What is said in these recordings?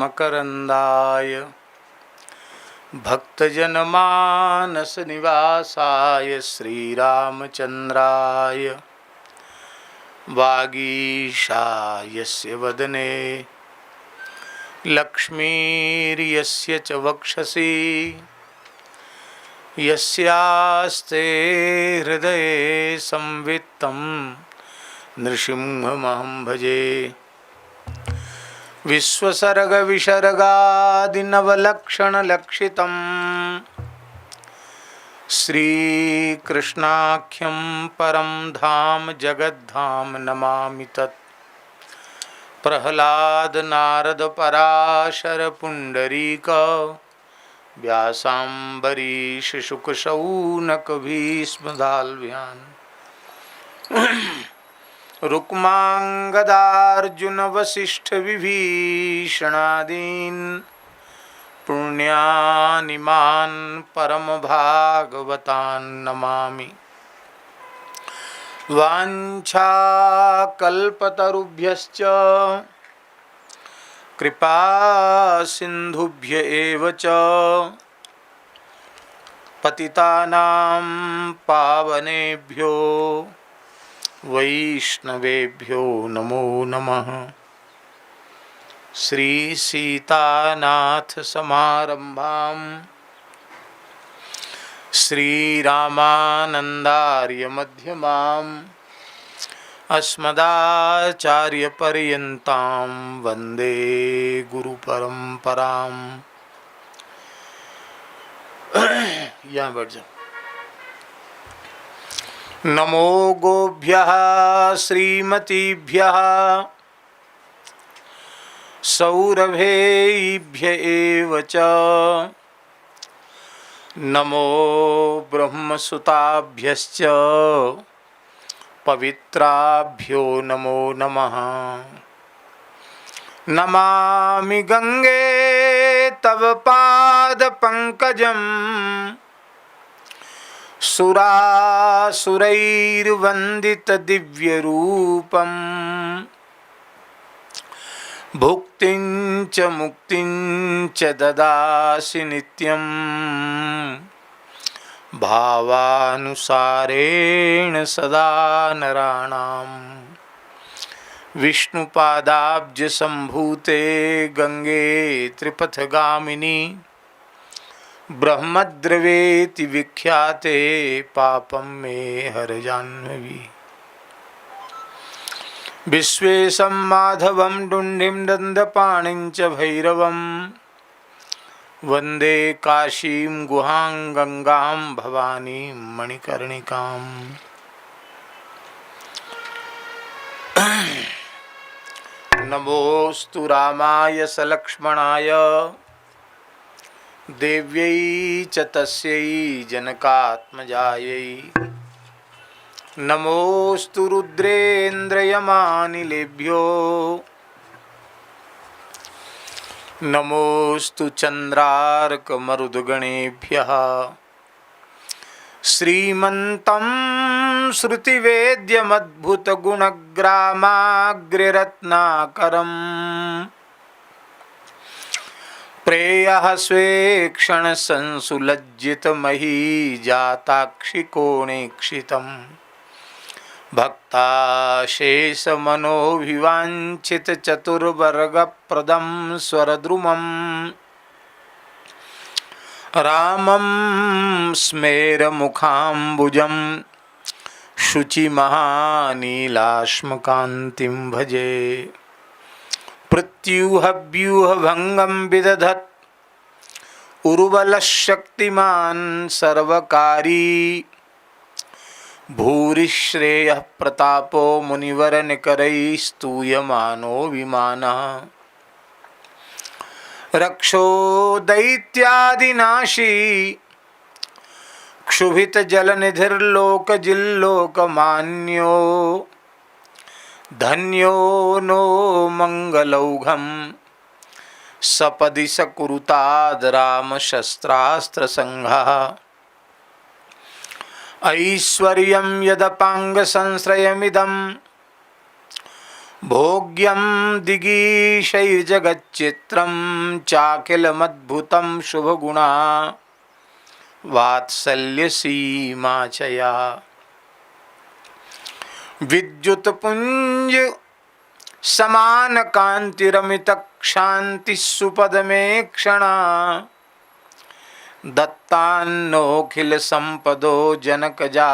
मकरंदाय भक्तजनमानस निवासाय श्रीरामचंद्राय वागीशायस्य वदने लक्ष्मीर्यस्य च वक्षसि यस्यास्ते हृदये संवित्तं नृसिंहमहं भजे। विश्वसर्गविसर्गादिनवलक्षणलक्षितं श्रीकृष्णाख्यं परं धाम जगद्धाम नमामि तत्। प्रह्लाद नारद पराशर पुंडरीक व्यासाम्बरीश शुक शौनक भीष्मदाल्भ्यान् रुक्मांगदार्जुन वसिष्ठ विभीषणादीन् पुण्यानिमान् परम भागवतान् नमामि। वाञ्छाकल्पतरुभ्यश्च कृपा सिन्धुभ्य एव च पतितानां पावनेभ्यो वैष्णवेभ्यो नमो नमः। श्री सीतानाथ समारंभां श्रीरामानंदार्य मध्यमाम् अस्मदाचार्यपर्यन्तां वन्दे गुरुपरम्पराम्। यहाँ बैठ जाओ। नमो गोभ्यः श्रीमतीभ्यः सौरभेभ्य एव च नमो ब्रह्मसुताभ्यश्च पवित्राभ्यो नमो नमः। नमामि गंगे तव पाद पंकजं सुरासुरैर्वन्दित दिव्यरूपं भुक्तिं च मुक्तिं च ददासि नित्यं भावानुसारेण सदा नराणां। विष्णुपादाब्ज संभूते गंगे त्रिपथगामिनी ब्रह्मद्रवेति विख्याते पापं मे हर जाह्नवी। विश्वेशं माधवं डुण्डिं दन्दपाणिं च भैरवं वन्दे काशीं गुहां गंगां भवानीं मणिकर्णिकाम्। नमोस्तु रामाय सलक्ष्मणाय देव्यै च तस्यै जनकात्मजायै। नमोस्तु रुद्रेन्द्रयमानिलेभ्यो नमोस्तु चन्द्रार्कमरुद्गणेभ्यः। श्रीमन्तं श्रुतिवेद्यमद्भुतगुणग्रामाग्र्यरत्नाकरम् प्रेयः स्वेक्षणसंसुलज्जितमहीजाताक्षिकोणेक्षितं भक्ताशेषमनोभिवाञ्छितचतुर्वर्गप्रदं स्वरद्रुमम् रामं स्मेरमुखाम्बुजं शुचिमहानीलाश्मकान्तिं भजे। प्रत्यूहव्यूहभङ्गं विदधत् उर्वलशक्तिमान् सर्वकारी भूरिश्रेयः प्रतापो मुनिवरनिकरैस्तूयमानो विमानः। रक्षो दैत्यादिनाशी क्षुभितजलनिधिर्लोकजिल्लोकमान्यो धन्यो नो मंगलौघं सपदि सकुरुताद् रामशस्त्रास्त्रसंघः। ऐश्वर्यं यदपांगसंश्रयमिदं भोग्यं दिगीशैर्जगच्चित्रं चाखिलमद्भुतं शुभगुणा वात्सल्यसीमा च या विद्युत्पुञ्ज समान कांतिरमित क्षांति सुपदमे क्षणा दत्तान्नोखिल संपदो जनकजा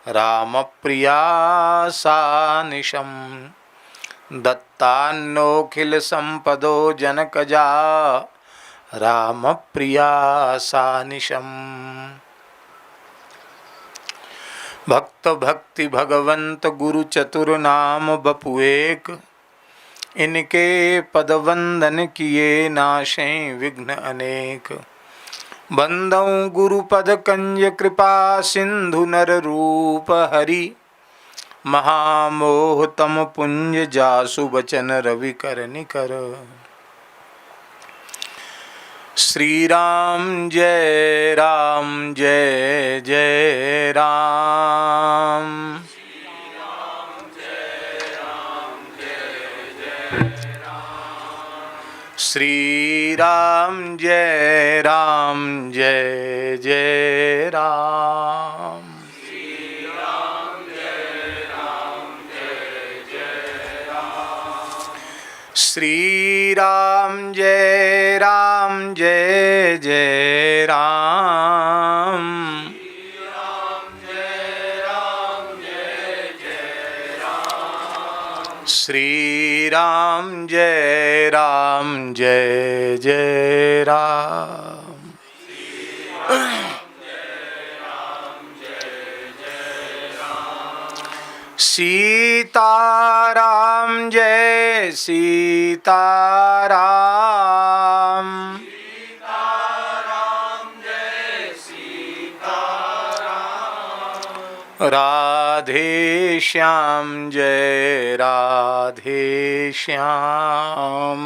राम प्रिया सानिशम दत्तान्नोखिल संपदो जनकजा राम प्रिया सानिशम। भक्त भक्ति भगवंत गुरु चतुर नाम बपुएक इनके पद वंदन किए नाशें विघ्न अनेक। बंदौ गुरु पद कंज कृपा सिंधु नर रूप हरि महामोह तम पुंज जासु बचन रवि कर निकर। श्री राम जय जय राम। श्री राम जय जय राम। श्री राम जय जय राम। श्री राम जय जय राम। सीताराम जय सीताराम। राधे श्याम जय राधे श्याम।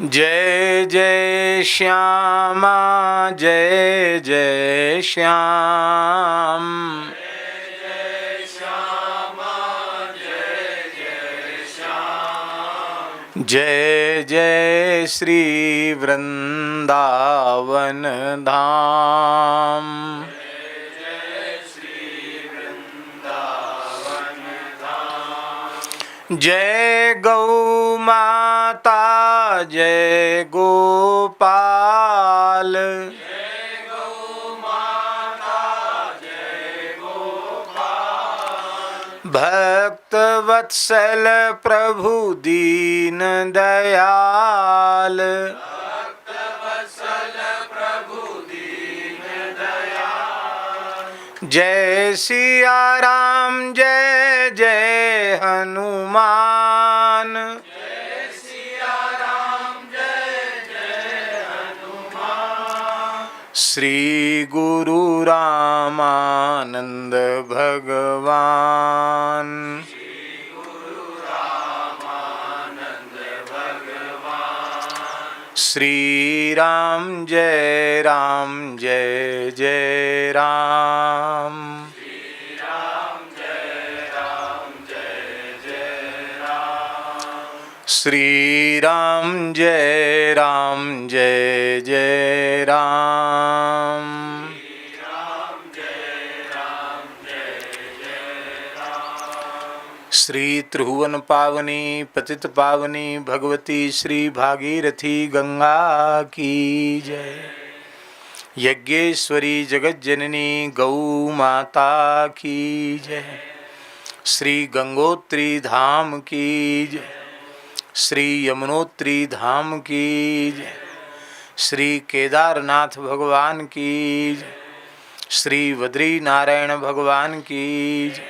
जय जय श्यामा जय जय श्याम। जय जय श्री वृंदावन धाम। जय गौ माता जय गोपाल। भक्त वत्सल प्रभु दीन दयाल। जय सिया राम जय जय हनुमान। श्री गुरु रामानंद भगवान। श्री राम जय जय राम। श्री राम जय जय राम। श्री त्रिभुवन पावनी पतित पावनी भगवती श्री भागीरथी गंगा की जय। यज्ञेश्वरी जगज्जननी गौ माता की जय। श्री गंगोत्री धाम की जय। श्री यमुनोत्री धाम की जय। श्री केदारनाथ भगवान की जय। श्री बद्री नारायण भगवान की जय।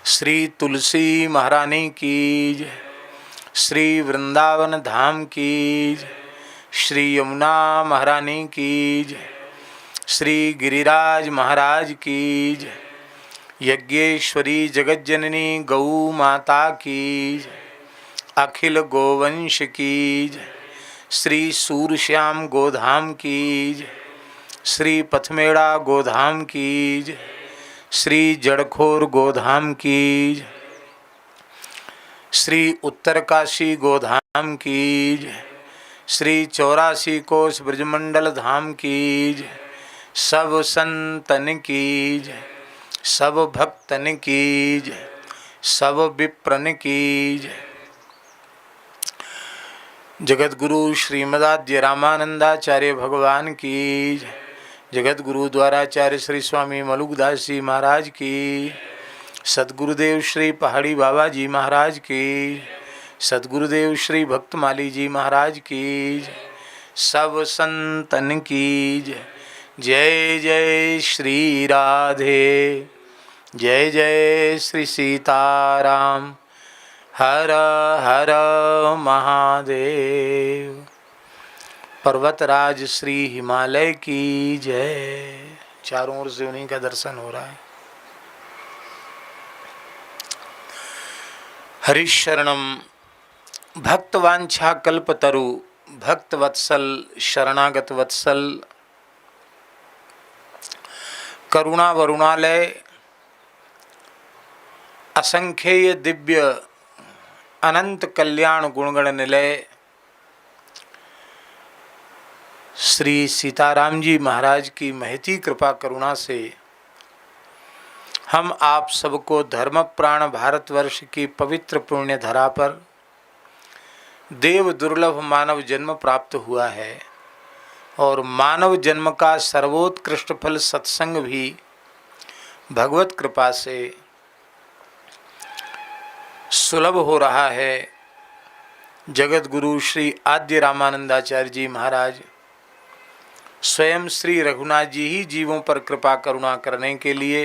श्री तुलसी महारानी की जय। श्री वृंदावन धाम की जय। श्री यमुना महारानी की जय। श्री गिरिराज महाराज की जय। यज्ञेश्वरी जगज्जननी गौ माता की जय। अखिल गोवंश की जय। श्री सूरश्याम गोधाम की जय। श्री पथमेड़ा गोधाम की जय, श्री जड़खोर गोधाम की जय, श्री उत्तरकाशी गोधाम की जय, श्री 84 कोस ब्रजमंडल धाम की जय, सब संतन की जय, सब भक्तन की जय, सब विप्रन की जय। जगत गुरु श्रीमदाद्य रामानंदाचार्य भगवान की जय, जगत गुरु द्वाराचार्य श्री स्वामी मलुकदास जी महाराज की, सद्गुरुदेव श्री पहाड़ी बाबा जी महाराज की, सद्गुरुदेव श्री भक्तमाली जी महाराज की, सब संतन की जय। जय जय श्री राधे, जय जय श्री सीताराम, हर हर महादेव। पर्वतराज श्री हिमालय की जय। चारों ओर से उन्हीं का दर्शन हो रहा है। हरिशरणम भक्तवांछा कल्पतरु, भक्तवत्सल शरणागत वत्सल, करुणा वरुणालय, असंख्येय दिव्य अनंत कल्याण गुणगण निलय, श्री सीताराम जी महाराज की महती कृपा करुणा से हम आप सबको धर्म प्राण भारतवर्ष की पवित्र पुण्य धरा पर देव दुर्लभ मानव जन्म प्राप्त हुआ है और मानव जन्म का सर्वोत्कृष्ट फल सत्संग भी भगवत कृपा से सुलभ हो रहा है। जगत गुरु श्री आद्य रामानंदाचार्य जी महाराज स्वयं श्री रघुनाथ जी ही जीवों पर कृपा करुणा करने के लिए,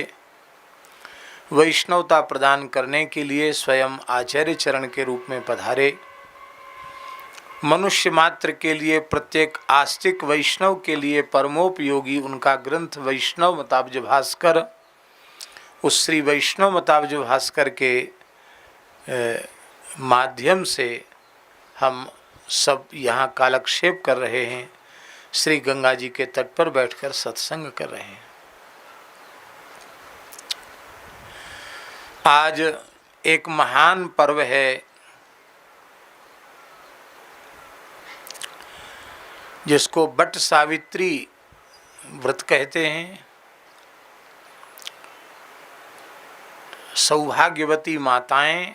वैष्णवता प्रदान करने के लिए स्वयं आचार्य चरण के रूप में पधारे। मनुष्य मात्र के लिए, प्रत्येक आस्तिक वैष्णव के लिए परमोपयोगी उनका ग्रंथ वैष्णव मताब्ज भास्कर, उस श्री वैष्णव मताब्ज भास्कर के माध्यम से हम सब यहाँ कालक्षेप कर रहे हैं। श्री गंगा जी के तट पर बैठकर सत्संग कर रहे हैं। आज एक महान पर्व है जिसको बट सावित्री व्रत कहते हैं। सौभाग्यवती माताएं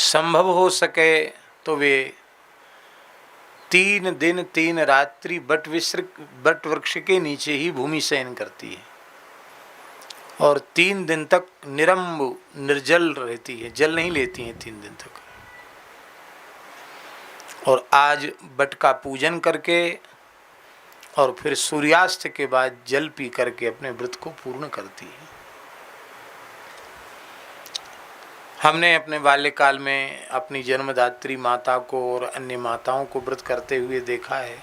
संभव हो सके तो वे 3 दिन 3 रात्रि बट वृक्ष के नीचे ही भूमि शयन करती है और 3 दिन तक निरंब निर्जल रहती है, जल नहीं लेती हैं 3 दिन तक। और आज बट का पूजन करके और फिर सूर्यास्त के बाद जल पी करके अपने व्रत को पूर्ण करती है। हमने अपने बाल्यकाल में अपनी जन्मदात्री माता को और अन्य माताओं को व्रत करते हुए देखा है।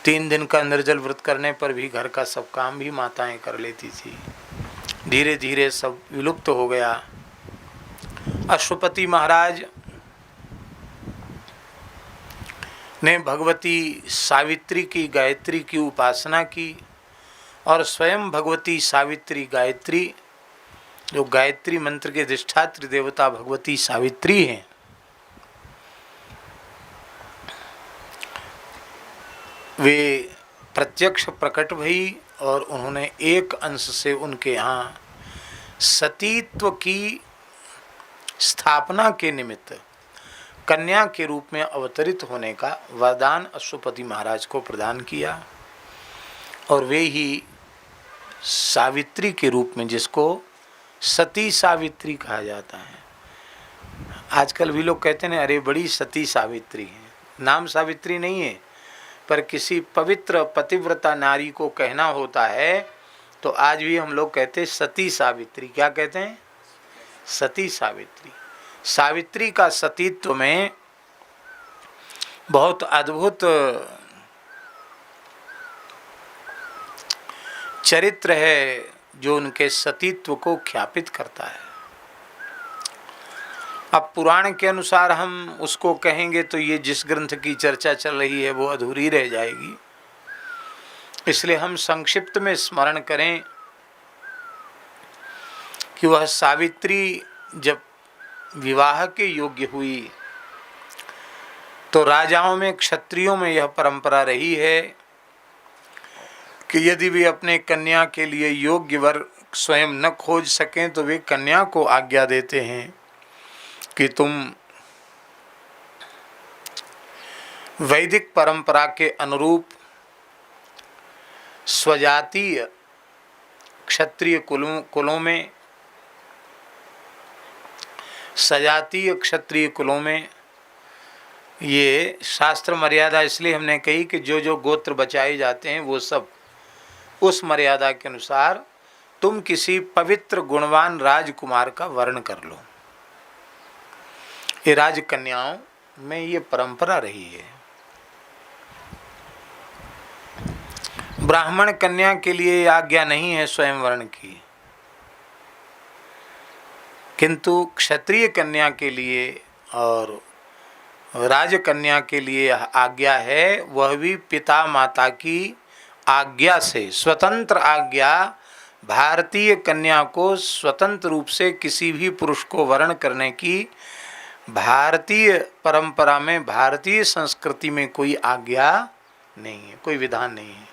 3 दिन का निर्जल व्रत करने पर भी घर का सब काम भी माताएं कर लेती थी। धीरे धीरे सब विलुप्त हो गया। अश्वपति महाराज ने भगवती सावित्री की गायत्री की उपासना की और स्वयं भगवती सावित्री गायत्री, जो गायत्री मंत्र के अधिष्ठात्री देवता भगवती सावित्री हैं, वे प्रत्यक्ष प्रकट भई और उन्होंने एक अंश से उनके यहाँ सतीत्व की स्थापना के निमित्त कन्या के रूप में अवतरित होने का वरदान अश्वपति महाराज को प्रदान किया। और वे ही सावित्री के रूप में, जिसको सती सावित्री कहा जाता है। आजकल भी लोग कहते हैं अरे बड़ी सती सावित्री है। नाम सावित्री नहीं है, पर किसी पवित्र पतिव्रता नारी को कहना होता है तो आज भी हम लोग कहते हैं सती सावित्री। क्या कहते हैं? सती सावित्री। सावित्री का सतीत्व में बहुत अद्भुत चरित्र है जो उनके सतीत्व को ख्यापित करता है। अब पुराण के अनुसार हम उसको कहेंगे तो ये जिस ग्रंथ की चर्चा चल रही है वो अधूरी रह जाएगी। इसलिए हम संक्षिप्त में स्मरण करें कि वह सावित्री जब विवाह के योग्य हुई तो राजाओं में, क्षत्रियों में यह परंपरा रही है कि यदि वे अपने कन्या के लिए योग्य वर स्वयं न खोज सकें तो वे कन्या को आज्ञा देते हैं कि तुम वैदिक परंपरा के अनुरूप स्वजातीय क्षत्रिय कुलों में, सजातीय क्षत्रिय कुलों में, ये शास्त्र मर्यादा इसलिए हमने कही कि जो जो गोत्र बचाए जाते हैं वो सब उस मर्यादा के अनुसार तुम किसी पवित्र गुणवान राजकुमार का वर्ण कर लो। ये राजकन्याओं में ये परंपरा रही है। ब्राह्मण कन्या के लिए आज्ञा नहीं है स्वयं वर्ण की, किंतु क्षत्रिय कन्या के लिए और राजकन्या के लिए आज्ञा है, वह भी पिता माता की आज्ञा से, स्वतंत्र आज्ञा। भारतीय कन्या को स्वतंत्र रूप से किसी भी पुरुष को वर्ण करने की भारतीय परंपरा में, भारतीय संस्कृति में कोई आज्ञा नहीं है, कोई विधान नहीं है।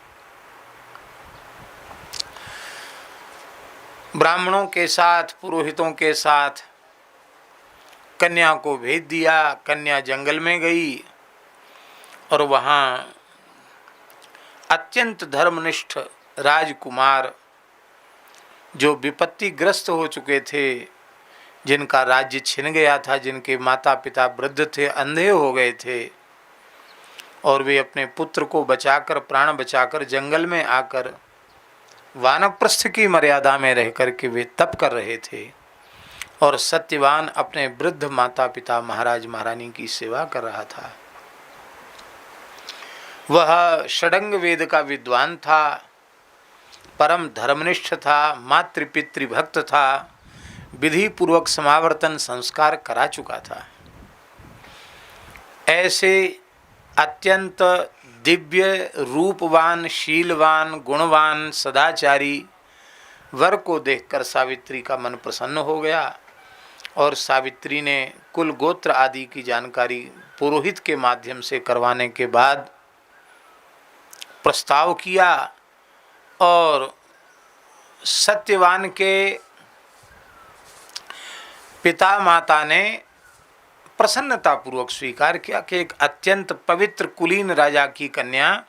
ब्राह्मणों के साथ, पुरोहितों के साथ कन्या को भेज दिया। कन्या जंगल में गई और वहाँ अत्यंत धर्मनिष्ठ राजकुमार जो विपत्तिग्रस्त हो चुके थे, जिनका राज्य छिन गया था, जिनके माता पिता वृद्ध थे, अंधे हो गए थे, और वे अपने पुत्र को बचाकर, प्राण बचाकर जंगल में आकर वानप्रस्थ की मर्यादा में रह कर के वे तप कर रहे थे और सत्यवान अपने वृद्ध माता पिता, महाराज महारानी की सेवा कर रहा था। वह षडंग वेद का विद्वान था, परम धर्मनिष्ठ था, मातृपितृ भक्त था, विधि पूर्वक समावर्तन संस्कार करा चुका था। ऐसे अत्यंत दिव्य, रूपवान, शीलवान, गुणवान, सदाचारी वर को देखकर सावित्री का मन प्रसन्न हो गया और सावित्री ने कुल गोत्र आदि की जानकारी पुरोहित के माध्यम से करवाने के बाद प्रस्ताव किया और सत्यवान के पिता माता ने प्रसन्नतापूर्वक स्वीकार किया कि एक अत्यंत पवित्र कुलीन राजा की कन्या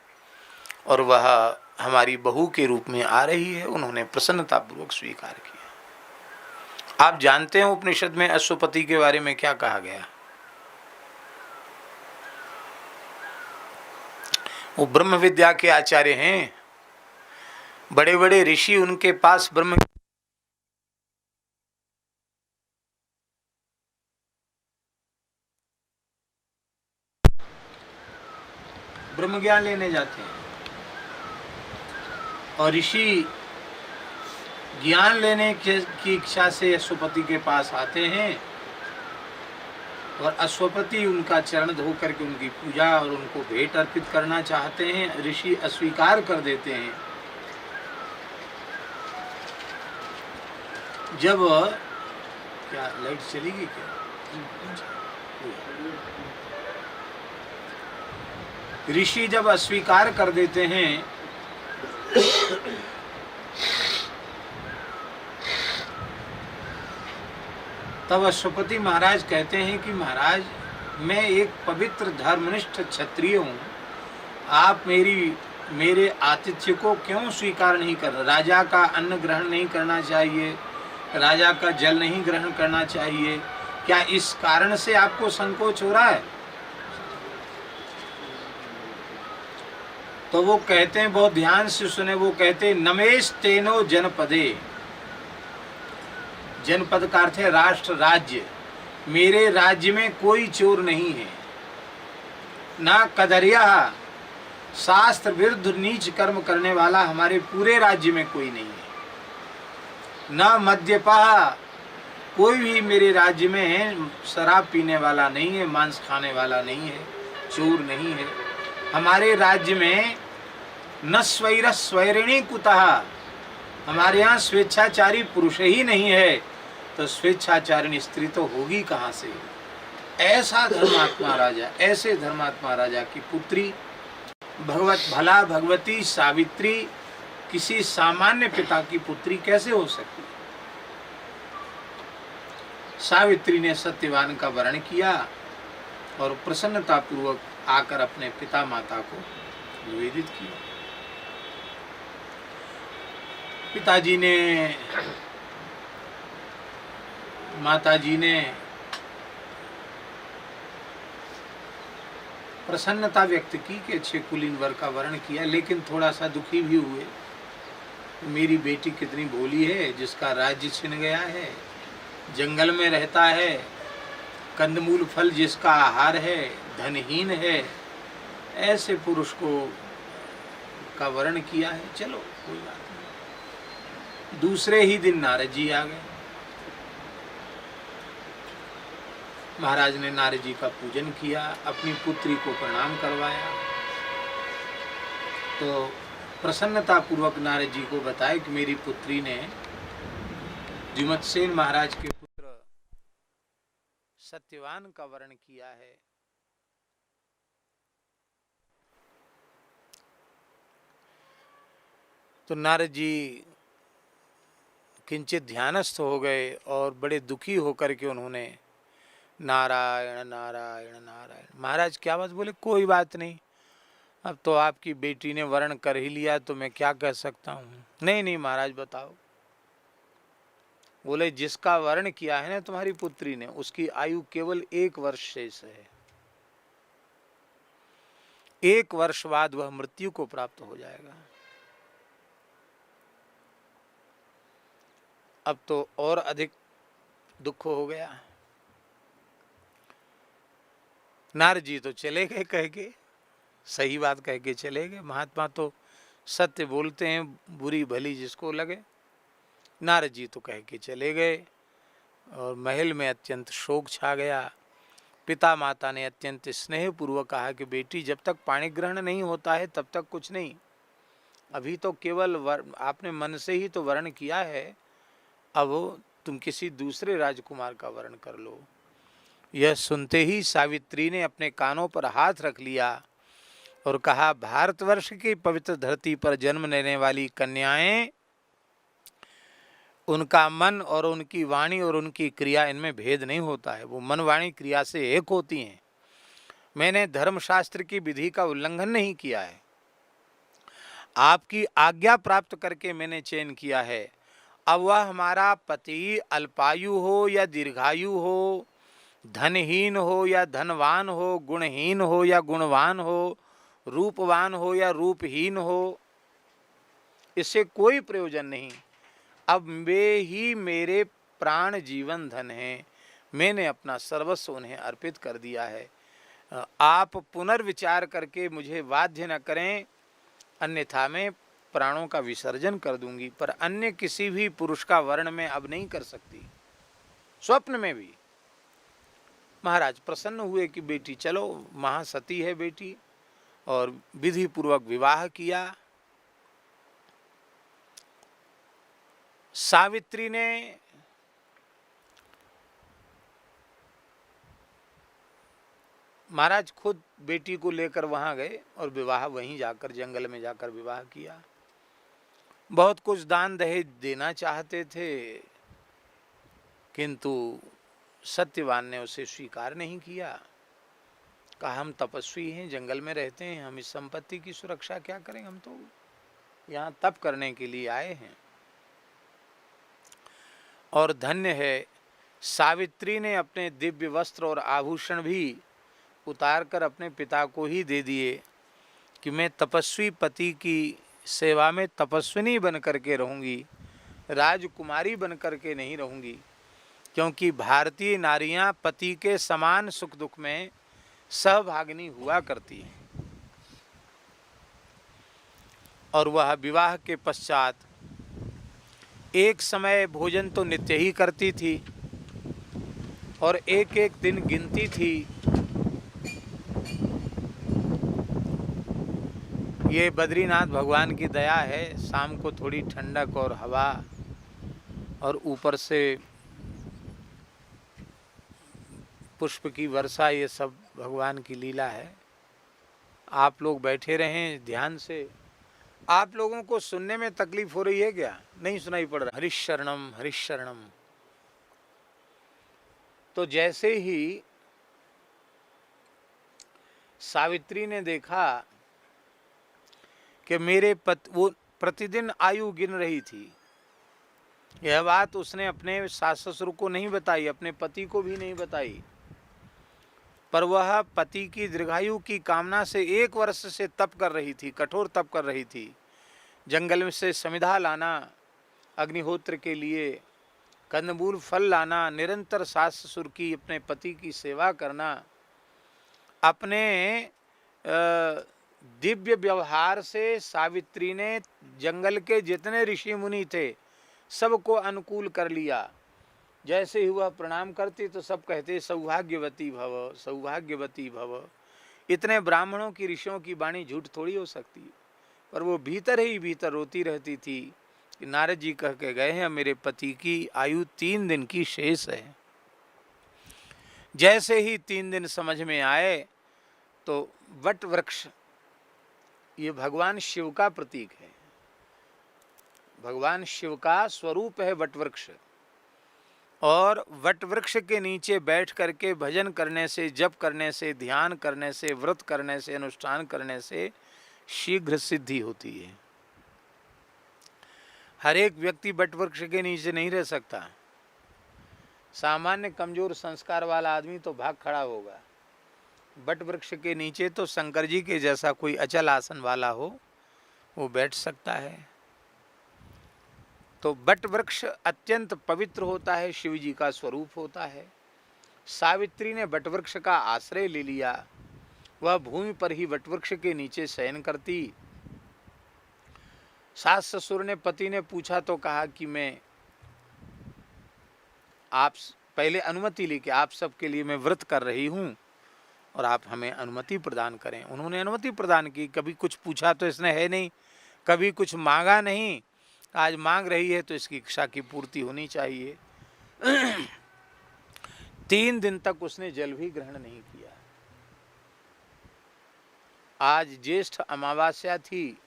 और वह हमारी बहू के रूप में आ रही है। उन्होंने प्रसन्नतापूर्वक स्वीकार किया। आप जानते हैं उपनिषद में अश्वपति के बारे में क्या कहा गया? वो ब्रह्म विद्या के आचार्य हैं, बड़े बड़े ऋषि उनके पास ब्रह्म ज्ञान लेने जाते हैं और ऋषि ज्ञान लेने की इच्छा से अश्वपति के पास आते हैं और अश्वपति उनका चरण धो करके उनकी पूजा और उनको भेंट अर्पित करना चाहते हैं। ऋषि अस्वीकार कर देते हैं। जब क्या लाइट चलेगी क्या? ऋषि जब अस्वीकार कर देते हैं तब अश्वपति महाराज कहते हैं कि महाराज, मैं एक पवित्र धर्मनिष्ठ क्षत्रिय हूँ, आप मेरे आतिथ्य को क्यों स्वीकार नहीं कर रहे? राजा का अन्न ग्रहण नहीं करना चाहिए, राजा का जल नहीं ग्रहण करना चाहिए, क्या इस कारण से आपको संकोच हो रहा है? तो वो कहते हैं, बहुत ध्यान से सुने, वो कहते हैं नमेश तेनो जनपदे, जनपद का अर्थ है राष्ट्र, राज्य। मेरे राज्य में कोई चोर नहीं है, ना कदरिया, शास्त्र विरुद्ध नीच कर्म करने वाला हमारे पूरे राज्य में कोई नहीं है, न मद्यपा, कोई भी मेरे राज्य में शराब पीने वाला नहीं है, मांस खाने वाला नहीं है, चोर नहीं है। हमारे राज्य में न स्वैर स्वैरिणी कुतः, हमारे यहाँ स्वेच्छाचारी पुरुष ही नहीं है, तो स्वेच्छाचारिणी स्त्री तो होगी कहाँ से। ऐसा धर्मात्मा राजा, ऐसे धर्मात्मा राजा की पुत्री भला भगवती सावित्री किसी सामान्य पिता की पुत्री कैसे हो सकती। सावित्री ने सत्यवान का वर्ण किया और प्रसन्नता पूर्वक आकर अपने पिता माता को निवेदित किया। पिताजी ने, माताजी ने प्रसन्नता व्यक्त की कि अच्छे कुलीन वर का वर्ण किया, लेकिन थोड़ा सा दुखी भी हुए। मेरी बेटी कितनी भोली है, जिसका राज्य छिन गया है, जंगल में रहता है, कंदमूल फल जिसका आहार है, धनहीन है, ऐसे पुरुष को का वर्ण किया है। चलो कोई बात नहीं। दूसरे ही दिन नारद जी आ गए। महाराज ने नारद जी का पूजन किया, अपनी पुत्री को प्रणाम करवाया, तो प्रसन्नता पूर्वक नारद जी को बताया कि मेरी पुत्री ने द्युमत्सेन महाराज के पुत्र सत्यवान का वर्ण किया है। तो नारद जी किंचित ध्यानस्थ हो गए और बड़े दुखी होकर के उन्होंने नारायण नारायण नारायण। महाराज क्या बात बोले, कोई बात नहीं, अब तो आपकी बेटी ने वर्ण कर ही लिया तो मैं क्या कह सकता हूँ। नहीं नहीं महाराज बताओ। बोले जिसका वर्ण किया है ना तुम्हारी पुत्री ने, उसकी आयु केवल 1 वर्ष शेष है। 1 वर्ष बाद वह मृत्यु को प्राप्त हो जाएगा। अब तो और अधिक दुख हो गया। नारद जी तो चले गए कह के, सही बात कह के चले गए। महात्मा तो सत्य बोलते हैं, बुरी भली जिसको लगे। नारद जी तो कह के चले गए और महल में अत्यंत शोक छा गया। पिता माता ने अत्यंत स्नेहपूर्वक कहा कि बेटी जब तक पाणी ग्रहण नहीं होता है तब तक कुछ नहीं, अभी तो केवल आपने मन से ही तो वर्ण किया है, अब तुम किसी दूसरे राजकुमार का वर्ण कर लो। यह सुनते ही सावित्री ने अपने कानों पर हाथ रख लिया और कहा, भारतवर्ष की पवित्र धरती पर जन्म लेने वाली कन्याएं, उनका मन और उनकी वाणी और उनकी क्रिया, इनमें भेद नहीं होता है, वो मन वाणी क्रिया से एक होती हैं। मैंने धर्मशास्त्र की विधि का उल्लंघन नहीं किया है, आपकी आज्ञा प्राप्त करके मैंने चयन किया है। अब वह हमारा पति अल्पायु हो या दीर्घायु हो, धनहीन हो या धनवान हो, गुणहीन हो या गुणवान हो, रूपवान हो या रूपहीन हो, इससे कोई प्रयोजन नहीं। अब वे ही मेरे प्राण जीवन धन हैं, मैंने अपना सर्वस्व उन्हें अर्पित कर दिया है। आप पुनर्विचार करके मुझे बाध्य न करें, अन्यथा मैं प्राणों का विसर्जन कर दूंगी। पर अन्य किसी भी पुरुष का वर्ण में अब नहीं कर सकती, स्वप्न में भी। महाराज प्रसन्न हुए कि बेटी चलो, महासती है बेटी, और विधि पूर्वक विवाह किया। सावित्री ने महाराज खुद बेटी को लेकर वहां गए और विवाह वहीं जाकर, जंगल में जाकर विवाह किया। बहुत कुछ दान दहेज देना चाहते थे, किंतु सत्यवान ने उसे स्वीकार नहीं किया। कहा, हम तपस्वी हैं, जंगल में रहते हैं, हम इस संपत्ति की सुरक्षा क्या करें, हम तो यहाँ तप करने के लिए आए हैं। और धन्य है, सावित्री ने अपने दिव्य वस्त्र और आभूषण भी उतार कर अपने पिता को ही दे दिए कि मैं तपस्वी पति की सेवा में तपस्विनी बन करके रहूँगी, राजकुमारी बन करके नहीं रहूँगी। क्योंकि भारतीय नारियां पति के समान सुख दुख में सहभागिनी हुआ करती हैं। और वह विवाह के पश्चात एक समय भोजन तो नित्य ही करती थी, और एक एक दिन गिनती थी। ये बद्रीनाथ भगवान की दया है, शाम को थोड़ी ठंडक और हवा और ऊपर से पुष्प की वर्षा, ये सब भगवान की लीला है। आप लोग बैठे रहें ध्यान से। आप लोगों को सुनने में तकलीफ हो रही है क्या? नहीं सुनाई पड़ रहा? हरिश शरणम हरिश शरणम। तो जैसे ही सावित्री ने देखा कि वो प्रतिदिन आयु गिन रही थी। यह बात उसने अपने सास ससुर को नहीं बताई, अपने पति को भी नहीं बताई, पर वह पति की दीर्घायु की कामना से 1 वर्ष से तप कर रही थी, कठोर तप कर रही थी। जंगल में से समिधा लाना अग्निहोत्र के लिए, कंदमूल फल लाना, निरंतर सास ससुर की, अपने पति की सेवा करना, अपने दिव्य व्यवहार से सावित्री ने जंगल के जितने ऋषि मुनि थे सबको अनुकूल कर लिया। जैसे ही वह प्रणाम करती तो सब कहते सौभाग्यवती भव, सौभाग्यवती भव। इतने ब्राह्मणों की, ऋषियों की वाणी झूठ थोड़ी हो सकती है। पर वो भीतर ही भीतर रोती रहती थी कि नारद जी कह के गए हैं मेरे पति की आयु 3 दिन की शेष है। जैसे ही 3 दिन समझ में आए तो वट वृक्ष, ये भगवान शिव का प्रतीक है, भगवान शिव का स्वरूप है वट वृक्ष। और वट वृक्ष के नीचे बैठ करके भजन करने से, जप करने से, ध्यान करने से, व्रत करने से, अनुष्ठान करने से शीघ्र सिद्धि होती है। हर एक व्यक्ति वट वृक्ष के नीचे नहीं रह सकता। सामान्य कमजोर संस्कार वाला आदमी तो भाग खड़ा होगा। वट वृक्ष के नीचे तो शंकर जी के जैसा कोई अचल आसन वाला हो वो बैठ सकता है। तो वट वृक्ष अत्यंत पवित्र होता है, शिव जी का स्वरूप होता है। सावित्री ने वट वृक्ष का आश्रय ले लिया। वह भूमि पर ही वट वृक्ष के नीचे शयन करती। सास ससुर ने, पति ने पूछा तो कहा कि मैं आप पहले अनुमति लेके, आप सबके लिए मैं व्रत कर रही हूँ और आप हमें अनुमति प्रदान करें। उन्होंने अनुमति प्रदान की। कभी कुछ पूछा तो इसने है नहीं, कभी कुछ मांगा नहीं। आज मांग रही है तो इसकी इच्छा की पूर्ति होनी चाहिए। 3 दिन तक उसने जल भी ग्रहण नहीं किया। आज ज्येष्ठ अमावस्या थी,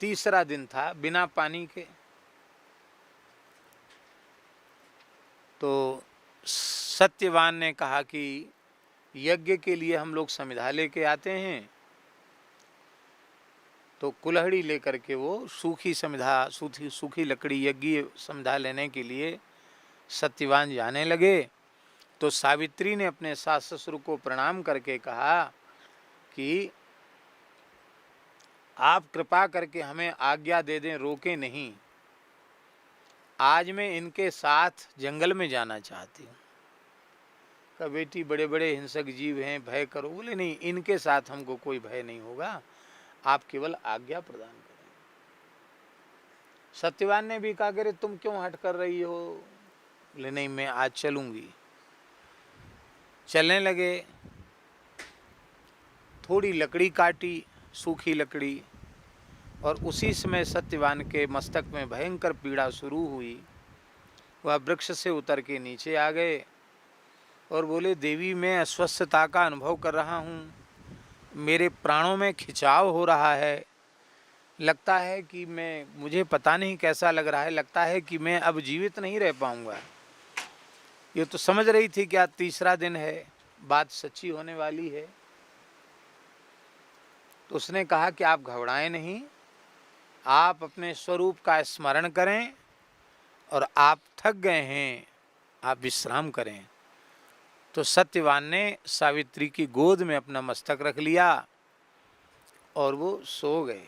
3रा दिन था बिना पानी के। तो सत्यवान ने कहा कि यज्ञ के लिए हम लोग समिधा लेके आते हैं। तो कुल्हड़ी लेकर के वो सूखी समिधा, सूखी लकड़ी, यज्ञ समिधा लेने के लिए सत्यवान जाने लगे। तो सावित्री ने अपने सास ससुर को प्रणाम करके कहा कि आप कृपा करके हमें आज्ञा दे दें, रोके नहीं। आज मैं इनके साथ जंगल में जाना चाहती हूँ। कहा बेटी बड़े बड़े हिंसक जीव हैं, भय करो। बोले नहीं, इनके साथ हमको कोई भय नहीं होगा, आप केवल आज्ञा प्रदान करें। सत्यवान ने भी कहा कि तुम क्यों हट कर रही हो? बोले नहीं, मैं आज चलूंगी। चलने लगे। थोड़ी लकड़ी काटी, सूखी लकड़ी, और उसी समय सत्यवान के मस्तक में भयंकर पीड़ा शुरू हुई। वह वृक्ष से उतर के नीचे आ गए और बोले देवी मैं अस्वस्थता का अनुभव कर रहा हूँ, मेरे प्राणों में खिंचाव हो रहा है, लगता है कि मुझे पता नहीं कैसा लग रहा है, लगता है कि मैं अब जीवित नहीं रह पाऊँगा। ये तो समझ रही थी कि आज 3रा दिन है, बात सच्ची होने वाली है। तो उसने कहा कि आप घबराएं नहीं, आप अपने स्वरूप का स्मरण करें और आप थक गए हैं, आप विश्राम करें। तो सत्यवान ने सावित्री की गोद में अपना मस्तक रख लिया और वो सो गए।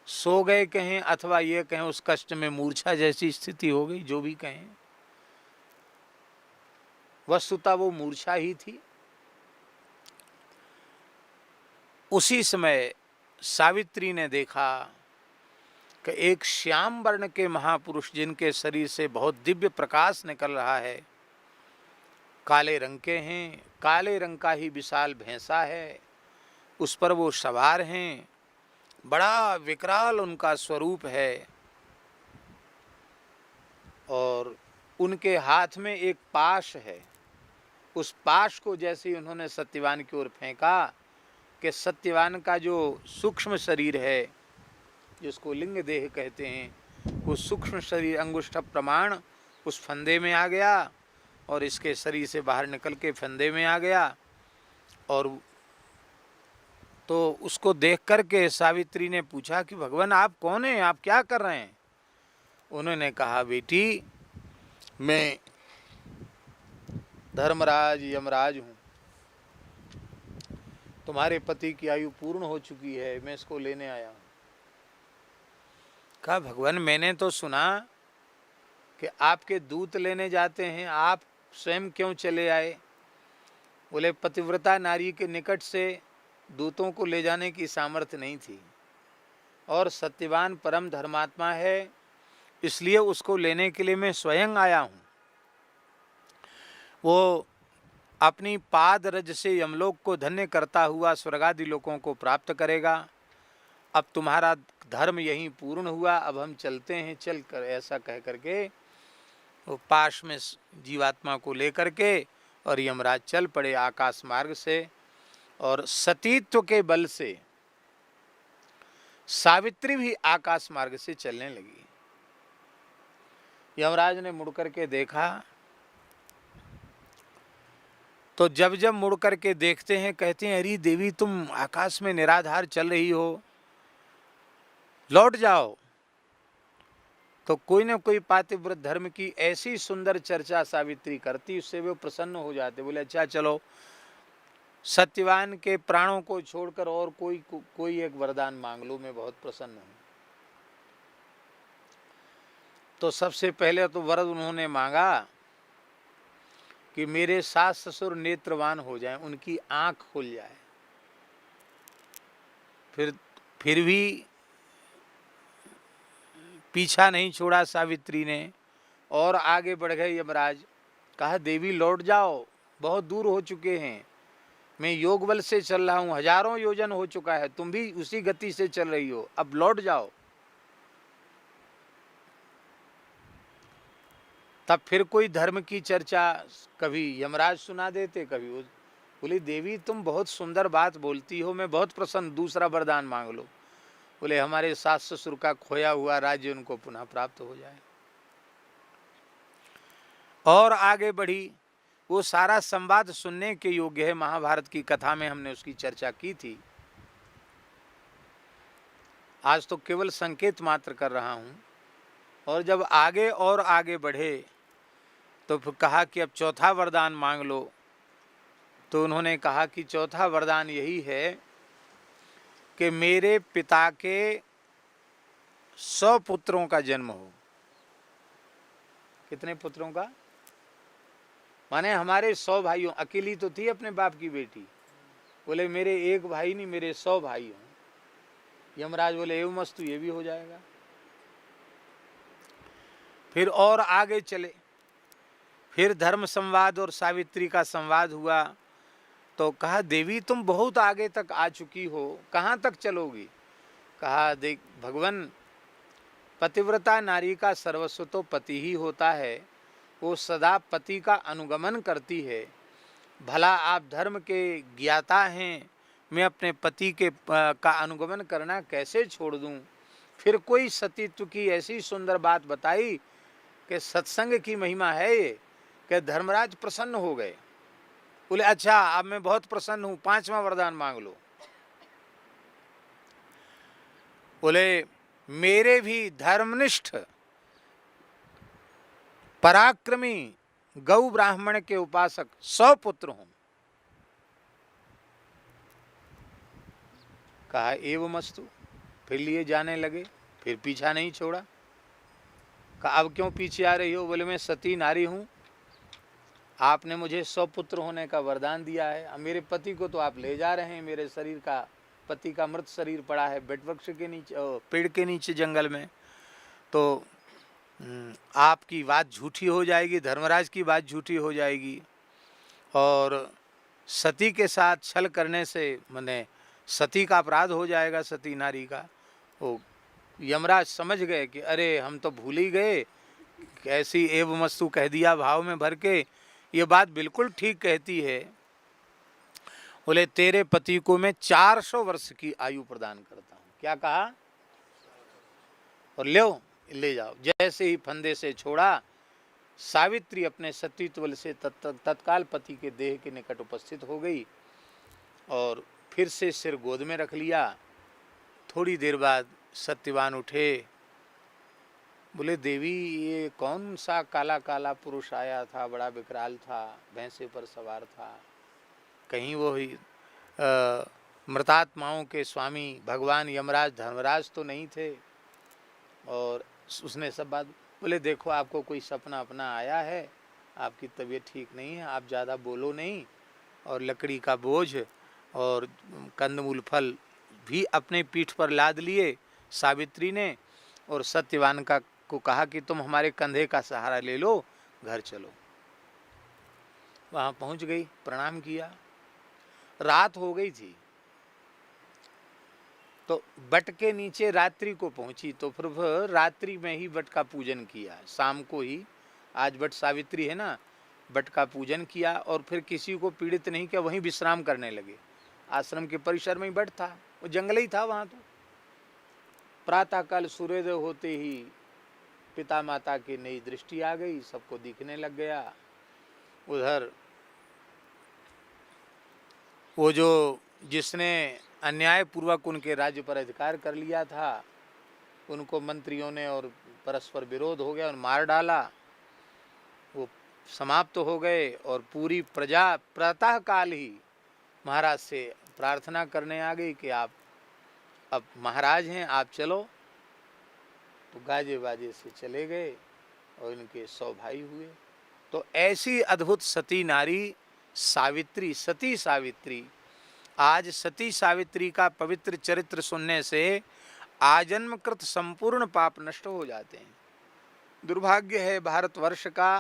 सो गए कहें अथवा ये कहें उस कष्ट में मूर्छा जैसी स्थिति हो गई, जो भी कहें, वस्तुतः वो मूर्छा ही थी। उसी समय सावित्री ने देखा कि एक श्याम वर्ण के महापुरुष जिनके शरीर से बहुत दिव्य प्रकाश निकल रहा है, काले रंग के हैं, काले रंग का ही विशाल भैंसा है, उस पर वो सवार हैं, बड़ा विकराल उनका स्वरूप है और उनके हाथ में एक पाश है। उस पाश को जैसे ही उन्होंने सत्यवान की ओर फेंका कि सत्यवान का जो सूक्ष्म शरीर है, जिसको लिंग देह कहते हैं, वो सूक्ष्म शरीर अंगुष्ठ प्रमाण उस फंदे में आ गया और इसके शरीर से बाहर निकल के फंदे में आ गया। और तो उसको देख कर के सावित्री ने पूछा कि भगवान आप कौन हैं, आप क्या कर रहे हैं? उन्होंने कहा बेटी मैं धर्मराज यमराज हूँ, तुम्हारे पति की आयु पूर्ण हो चुकी है, मैं इसको लेने आया हूँ। कहा भगवान मैंने तो सुना कि आपके दूत लेने जाते हैं, आप स्वयं क्यों चले आए? बोले पतिव्रता नारी के निकट से दूतों को ले जाने की सामर्थ्य नहीं थी और सत्यवान परम धर्मात्मा है, इसलिए उसको लेने के लिए मैं स्वयं आया हूँ। वो अपनी पाद रज से यमलोक को धन्य करता हुआ स्वर्गादि लोकों को प्राप्त करेगा। अब तुम्हारा धर्म यहीं पूर्ण हुआ, अब हम चलते हैं, चल कर ऐसा कह करके वो पाश में जीवात्मा को लेकर के और यमराज चल पड़े आकाश मार्ग से। और सतीत्व के बल से सावित्री भी आकाश मार्ग से चलने लगी। यमराज ने मुड़ करके देखा तो जब जब मुड़ करके देखते हैं कहते हैं अरे देवी तुम आकाश में निराधार चल रही हो, लौट जाओ। तो कोई न कोई पातिव्रत धर्म की ऐसी सुंदर चर्चा सावित्री करती, उससे वे प्रसन्न हो जाते। बोले अच्छा चलो सत्यवान के प्राणों को छोड़कर और कोई एक वरदान मांग लो, मैं बहुत प्रसन्न हूँ। तो सबसे पहले तो वरद उन्होंने मांगा कि मेरे सास ससुर नेत्रवान हो जाएं, उनकी आंख खुल जाए। फिर भी पीछा नहीं छोड़ा सावित्री ने और आगे बढ़ गए यमराज। कहा देवी लौट जाओ, बहुत दूर हो चुके हैं, मैं योग बल से चल रहा हूँ, हजारों योजन हो चुका है, तुम भी उसी गति से चल रही हो, अब लौट जाओ। तब फिर कोई धर्म की चर्चा कभी यमराज सुना देते, कभी वो। बोले देवी तुम बहुत सुंदर बात बोलती हो, मैं बहुत प्रसन्न, दूसरा वरदान मांग लो। बोले हमारे सास ससुर का खोया हुआ राज्य उनको पुनः प्राप्त हो जाए। और आगे बढ़ी, वो सारा संवाद सुनने के योग्य है, महाभारत की कथा में हमने उसकी चर्चा की थी। आज तो केवल संकेत मात्र कर रहा हूं। और जब आगे और आगे बढ़े तो फिर कहा कि अब चौथा वरदान मांग लो। तो उन्होंने कहा कि चौथा वरदान यही है कि मेरे पिता के 100 पुत्रों का जन्म हो। कितने पुत्रों का? माने हमारे 100 भाइयों, अकेली तो थी अपने बाप की बेटी। बोले मेरे एक भाई नहीं, मेरे 100 भाई हों। यमराज बोले एवं मस्तु, ये भी हो जाएगा। फिर और आगे चले, फिर धर्म संवाद और सावित्री का संवाद हुआ। तो कहा देवी तुम बहुत आगे तक आ चुकी हो, कहाँ तक चलोगी? कहा देख भगवान, पतिव्रता नारी का सर्वस्व तो पति ही होता है, वो सदा पति का अनुगमन करती है। भला आप धर्म के ज्ञाता हैं, मैं अपने पति के का अनुगमन करना कैसे छोड़ दूं? फिर कोई सतीत्व की ऐसी सुंदर बात बताई कि सत्संग की महिमा है ये, कि धर्मराज प्रसन्न हो गए। बोले अच्छा अब मैं बहुत प्रसन्न हूं, 5वां वरदान मांग लो। बोले मेरे भी धर्मनिष्ठ पराक्रमी गौ ब्राह्मण के उपासक 100 पुत्र हों। कहा एवं मस्तु। फिर लिए जाने लगे, फिर पीछा नहीं छोड़ा। कहा अब क्यों पीछे आ रही हो? बोले मैं सती नारी हूं, आपने मुझे 100 पुत्र होने का वरदान दिया है, अब मेरे पति को तो आप ले जा रहे हैं, मेरे शरीर का, पति का मृत शरीर पड़ा है बेटवृक्ष के नीचे, पेड़ के नीचे जंगल में, तो आपकी बात झूठी हो जाएगी, धर्मराज की बात झूठी हो जाएगी, और सती के साथ छल करने से माने सती का अपराध हो जाएगा, सती नारी का। वो यमराज समझ गए कि अरे हम तो भूल ही गए, कैसी एवमस्तु कह दिया भाव में भर के, ये बात बिल्कुल ठीक कहती है। बोले तेरे पति को मैं 400 वर्ष की आयु प्रदान करता हूँ। क्या कहा? और ले जाओ। जैसे ही फंदे से छोड़ा, सावित्री अपने सतीत्व से तत्काल पति के देह के निकट उपस्थित हो गई और फिर से सिर गोद में रख लिया। थोड़ी देर बाद सत्यवान उठे, बोले देवी ये कौन सा काला काला पुरुष आया था, बड़ा विकराल था, भैंसे पर सवार था, कहीं वो ही मृतात्माओं के स्वामी भगवान यमराज धर्मराज तो नहीं थे। और उसने सब बात, बोले देखो आपको कोई सपना अपना आया है, आपकी तबीयत ठीक नहीं है, आप ज़्यादा बोलो नहीं, और लकड़ी का बोझ और कंदमूल फल भी अपने पीठ पर लाद लिए सावित्री ने, और सत्यवान को कहा कि तुम हमारे कंधे का सहारा ले लो, घर चलो। वहाँ पहुँच गई, प्रणाम किया। रात हो गई थी, तो बट के नीचे रात्रि को पहुंची, तो फिर रात्रि में ही बट का पूजन किया। शाम को ही, आज बट सावित्री है ना, बट का पूजन किया और फिर किसी को पीड़ित नहीं किया, वहीं विश्राम करने लगे। आश्रम के परिसर में ही बट था, वो जंगल ही था वहाँ। तो प्रातःकाल सूर्योदय होते ही पिता माता की नई दृष्टि आ गई, सबको दिखने लग गया। उधर वो जो जिसने अन्यायपूर्वक उनके राज्य पर अधिकार कर लिया था, उनको मंत्रियों ने और परस्पर विरोध हो गया और मार डाला, वो समाप्त हो गए। और पूरी प्रजा प्रातःकाल ही महाराज से प्रार्थना करने आ गई कि आप अब महाराज हैं, आप चलो। तो गाजे बाजे से चले गए और इनके 100 भाई हुए। तो ऐसी अद्भुत सती नारी सावित्री, सती सावित्री। आज सती सावित्री का पवित्र चरित्र सुनने से आजन्मकृत संपूर्ण पाप नष्ट हो जाते हैं। दुर्भाग्य है भारतवर्ष का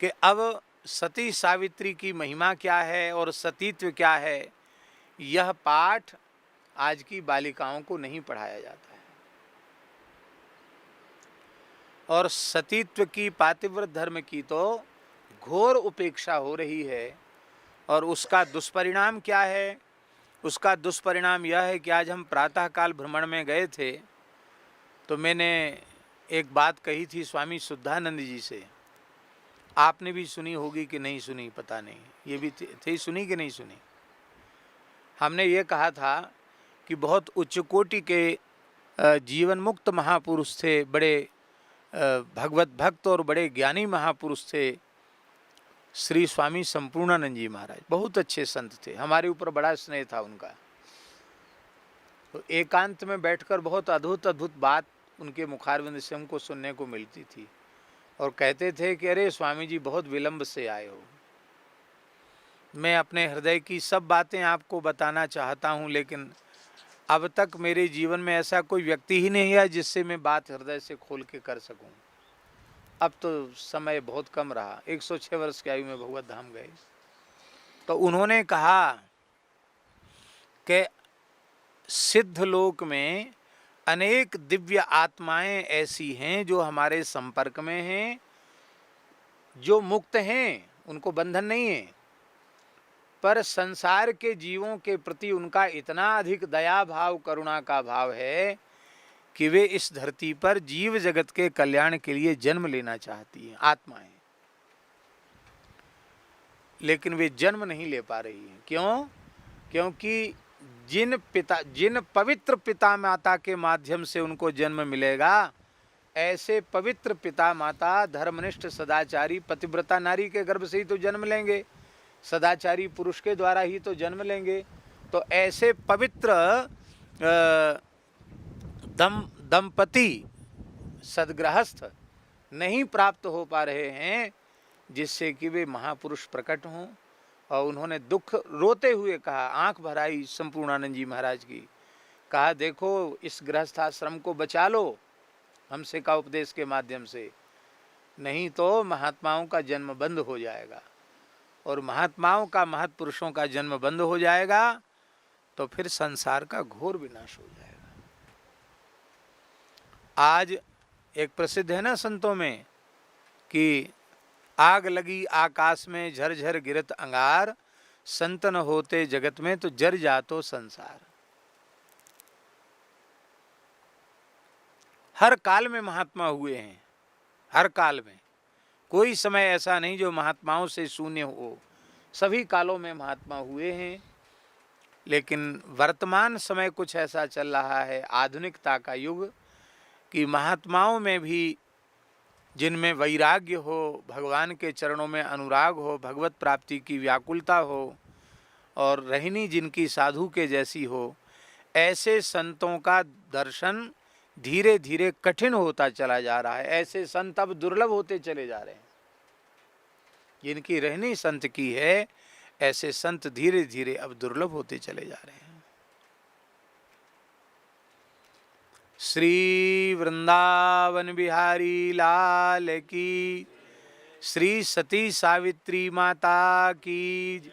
कि अब सती सावित्री की महिमा क्या है और सतीत्व क्या है, यह पाठ आज की बालिकाओं को नहीं पढ़ाया जाता है। और सतीत्व की, पातिव्रत धर्म की तो घोर उपेक्षा हो रही है। और उसका दुष्परिणाम क्या है? उसका दुष्परिणाम यह है कि आज हम प्रातःकाल भ्रमण में गए थे, तो मैंने एक बात कही थी स्वामी शुद्धानंद जी से, आपने भी सुनी होगी कि नहीं सुनी पता नहीं, ये भी थे सुनी कि नहीं सुनी। हमने ये कहा था कि बहुत उच्च कोटि के जीवन मुक्त महापुरुष थे, बड़े भगवत भक्त और बड़े ज्ञानी महापुरुष थे श्री स्वामी संपूर्णानंद जी महाराज। बहुत अच्छे संत थे, हमारे ऊपर बड़ा स्नेह था उनका। तो एकांत में बैठकर बहुत अद्भुत अद्भुत बात उनके मुखारविंद से हमको सुनने को मिलती थी। और कहते थे कि अरे स्वामी जी बहुत विलंब से आए हो। मैं अपने हृदय की सब बातें आपको बताना चाहता हूँ, लेकिन अब तक मेरे जीवन में ऐसा कोई व्यक्ति ही नहीं है जिससे मैं बात हृदय से खोल के कर सकूं। अब तो समय बहुत कम रहा, 106 वर्ष की आयु में भगवत धाम गए। तो उन्होंने कहा कि सिद्ध लोक में अनेक दिव्य आत्माएं ऐसी हैं जो हमारे संपर्क में हैं, जो मुक्त हैं, उनको बंधन नहीं है, पर संसार के जीवों के प्रति उनका इतना अधिक दया भाव, करुणा का भाव है कि वे इस धरती पर जीव जगत के कल्याण के लिए जन्म लेना चाहती हैं, आत्माएं। लेकिन वे जन्म नहीं ले पा रही हैं। क्यों? क्योंकि जिन पवित्र पिता माता के माध्यम से उनको जन्म मिलेगा, ऐसे पवित्र पिता माता धर्मनिष्ठ सदाचारी पतिव्रता नारी के गर्भ से ही तो जन्म लेंगे, सदाचारी पुरुष के द्वारा ही तो जन्म लेंगे। तो ऐसे पवित्र दंपति सदगृहस्थ नहीं प्राप्त हो पा रहे हैं जिससे कि वे महापुरुष प्रकट हों। और उन्होंने दुख रोते हुए कहा, आंख भर आई संपूर्णानंद जी महाराज की, कहा देखो इस गृहस्थाश्रम को बचा लो, हमसे का उपदेश के माध्यम से, नहीं तो महात्माओं का जन्म बंद हो जाएगा। और महात्माओं का, महत्पुरुषों का जन्म बंद हो जाएगा तो फिर संसार का घोर विनाश हो जाएगा। आज एक प्रसिद्ध है ना संतों में कि आग लगी आकाश में झरझर गिरत अंगार, संत न होते जगत में तो जर जातो संसार। हर काल में महात्मा हुए हैं, हर काल में, कोई समय ऐसा नहीं जो महात्माओं से शून्य हो, सभी कालों में महात्मा हुए हैं। लेकिन वर्तमान समय कुछ ऐसा चल रहा है, आधुनिकता का युग, कि महात्माओं में भी जिनमें वैराग्य हो, भगवान के चरणों में अनुराग हो, भगवत प्राप्ति की व्याकुलता हो और रहनी जिनकी साधु के जैसी हो, ऐसे संतों का दर्शन धीरे धीरे कठिन होता चला जा रहा है। ऐसे संत अब दुर्लभ होते चले जा रहे हैं। जिनकी रहनी संत की है, ऐसे संत धीरे धीरे अब दुर्लभ होते चले जा रहे हैं। श्री वृंदावन बिहारी लाल की, श्री सती सावित्री माता की,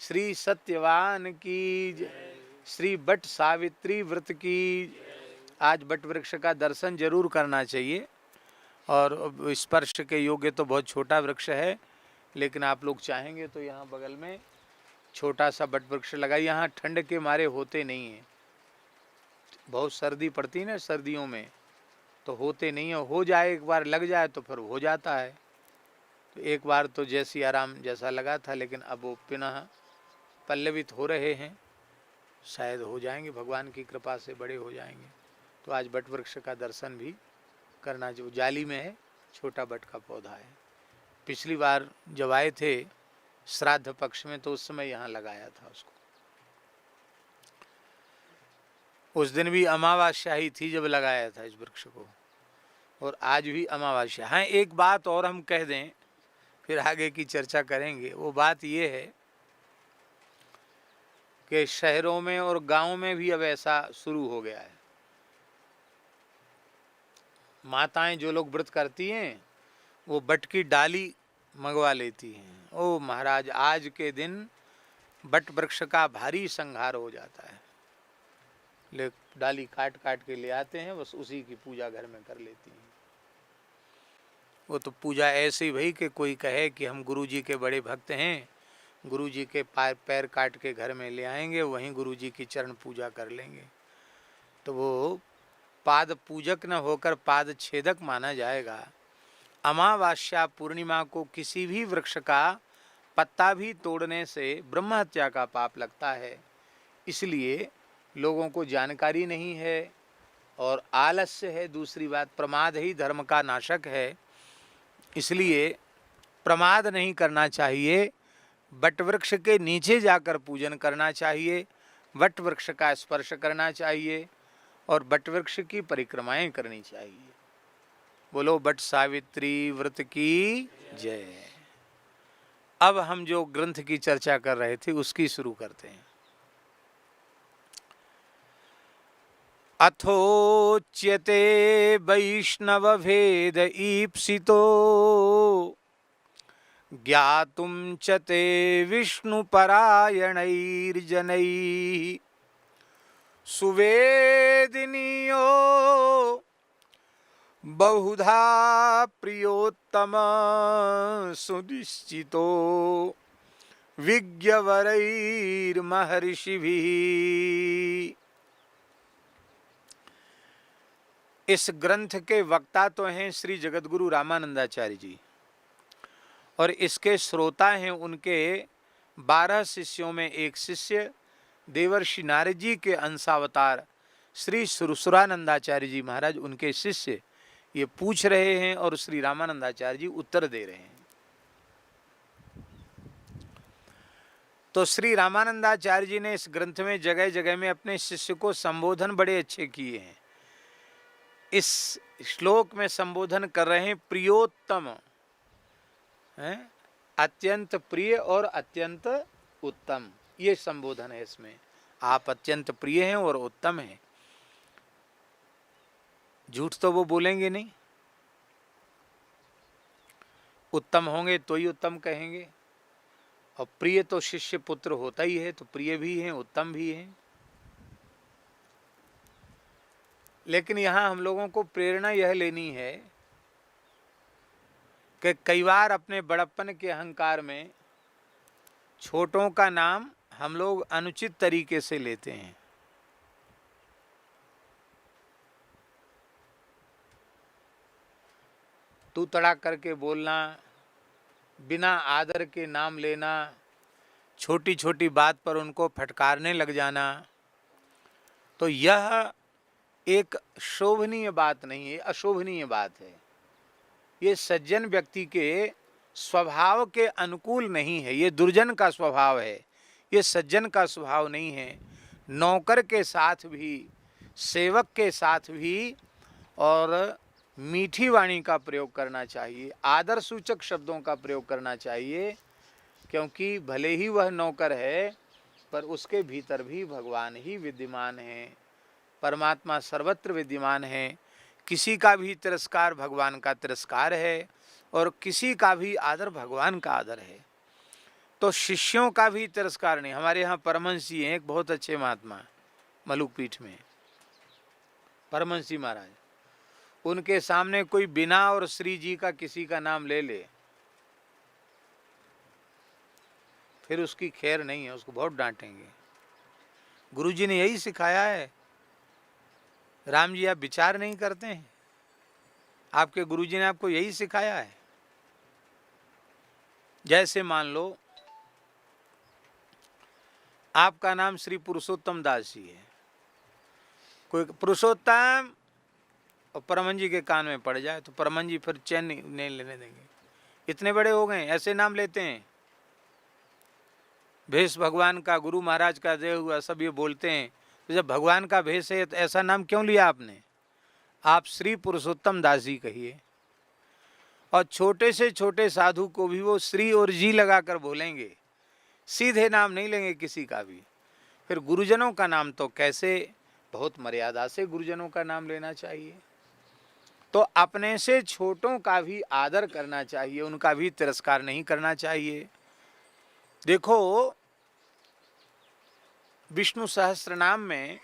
श्री सत्यवान की, श्री बट सावित्री व्रत की। आज बट वृक्ष का दर्शन जरूर करना चाहिए। और स्पर्श के योग्य तो बहुत छोटा वृक्ष है, लेकिन आप लोग चाहेंगे तो यहाँ बगल में छोटा सा बट वृक्ष लगा। यहाँ ठंड के मारे होते नहीं हैं, बहुत सर्दी पड़ती है ना सर्दियों में, तो होते नहीं है। हो जाए एक बार लग जाए तो फिर हो जाता है। तो एक बार तो जैसी आराम जैसा लगा था, लेकिन अब वो पुनः पल्लवित हो रहे हैं, शायद हो जाएंगे, भगवान की कृपा से बड़े हो जाएंगे। तो आज बट वृक्ष का दर्शन भी करना, जो जाली में है, छोटा बट का पौधा है। पिछली बार जब आए थे श्राद्ध पक्ष में तो उस समय यहाँ लगाया था उसको। उस दिन भी अमावस्या ही थी जब लगाया था इस वृक्ष को, और आज भी अमावस्या। हाँ, एक बात और हम कह दें, फिर आगे की चर्चा करेंगे। वो बात ये है कि शहरों में और गांवों में भी अब ऐसा शुरू हो गया है। माताएं जो लोग व्रत करती हैं वो बट की डाली मंगवा लेती हैं। ओ महाराज, आज के दिन बट वृक्ष का भारी संहार हो जाता है। ले डाली काट काट के ले आते हैं, बस उसी की पूजा घर में कर लेती हैं। वो तो पूजा ऐसी भाई कि कोई कहे कि हम गुरुजी के बड़े भक्त हैं, गुरुजी के पैर काट के घर में ले आएंगे, वहीं गुरुजी की चरण पूजा कर लेंगे। तो वो पाद पूजक न होकर पाद छेदक माना जाएगा। अमावस्या पूर्णिमा को किसी भी वृक्ष का पत्ता भी तोड़ने से ब्रह्म हत्या का पाप लगता है। इसलिए लोगों को जानकारी नहीं है और आलस्य है। दूसरी बात, प्रमाद ही धर्म का नाशक है, इसलिए प्रमाद नहीं करना चाहिए। बट वृक्ष के नीचे जाकर पूजन करना चाहिए, वट वृक्ष का स्पर्श करना चाहिए और बट वृक्ष की परिक्रमाएं करनी चाहिए। बोलो बट सावित्री व्रत की जय। अब हम जो ग्रंथ की चर्चा कर रहे थे उसकी शुरू करते हैं। अथोच्यते वैष्णव भेद ईप्सितो ज्ञातुं च ते विष्णुपरायणैर्जनैः सुवेदिनीयो बहुधा प्रियोत्तम सुनिश्चितो विज्ञवरैर्महर्षिभिः। इस ग्रंथ के वक्ता तो हैं श्री जगद्गुरु रामानंदाचार्य जी, और इसके श्रोता हैं उनके 12 शिष्यों में एक शिष्य देवर्षि नारद जी के अंशावतार श्री सुरसुरानंदाचार्य जी महाराज, उनके शिष्य ये पूछ रहे हैं और श्री रामानंदाचार्य जी उत्तर दे रहे हैं। तो श्री रामानंदाचार्य जी ने इस ग्रंथ में जगह जगह में अपने शिष्य को संबोधन बड़े अच्छे किए हैं। इस श्लोक में संबोधन कर रहे हैं प्रियोत्तम, है अत्यंत प्रिय और अत्यंत उत्तम, ये संबोधन है इसमें। आप अत्यंत प्रिय हैं और उत्तम हैं। झूठ तो वो बोलेंगे नहीं, उत्तम होंगे तो ही उत्तम कहेंगे। और प्रिय तो शिष्य पुत्र होता ही है, तो प्रिय भी हैं, उत्तम भी हैं। लेकिन यहाँ हम लोगों को प्रेरणा यह लेनी है कि कई बार अपने बड़प्पन के अहंकार में छोटों का नाम हम लोग अनुचित तरीके से लेते हैं। तू तड़ा करके बोलना, बिना आदर के नाम लेना, छोटी छोटी बात पर उनको फटकारने लग जाना, तो यह एक शोभनीय बात नहीं है, अशोभनीय बात है। ये सज्जन व्यक्ति के स्वभाव के अनुकूल नहीं है, ये दुर्जन का स्वभाव है, ये सज्जन का स्वभाव नहीं है। नौकर के साथ भी, सेवक के साथ भी और मीठी वाणी का प्रयोग करना चाहिए, आदर सूचक शब्दों का प्रयोग करना चाहिए, क्योंकि भले ही वह नौकर है पर उसके भीतर भी भगवान ही विद्यमान है, परमात्मा सर्वत्र विद्यमान है। किसी का भी तिरस्कार भगवान का तिरस्कार है और किसी का भी आदर भगवान का आदर है। तो शिष्यों का भी तिरस्कार नहीं। हमारे यहाँ परमहंस जी हैं, एक बहुत अच्छे महात्मा मलुक पीठ में, परमहंस जी महाराज, उनके सामने कोई बिना और श्री जी का किसी का नाम ले ले, फिर उसकी खैर नहीं है, उसको बहुत डांटेंगे। गुरुजी ने यही सिखाया है। राम जी, आप विचार नहीं करते हैं? आपके गुरुजी ने आपको यही सिखाया है। जैसे मान लो आपका नाम श्री पुरुषोत्तम दास जी है, कोई पुरुषोत्तम और परमन जी के कान में पड़ जाए तो परमन जी फिर चैन नहीं लेने देंगे। इतने बड़े हो गए, ऐसे नाम लेते हैं। भेष भगवान का, गुरु महाराज का दे हुआ, सब ये बोलते हैं। तो जब भगवान का भेष है तो ऐसा नाम क्यों लिया आपने? आप श्री पुरुषोत्तम दास जी कहिए। और छोटे से छोटे साधु को भी वो श्री और जी लगाकर बोलेंगे, सीधे नाम नहीं लेंगे किसी का भी। फिर गुरुजनों का नाम तो कैसे, बहुत मर्यादा से गुरुजनों का नाम लेना चाहिए। तो अपने से छोटों का भी आदर करना चाहिए, उनका भी तिरस्कार नहीं करना चाहिए। देखो, विष्णु सहस्त्र नाम में,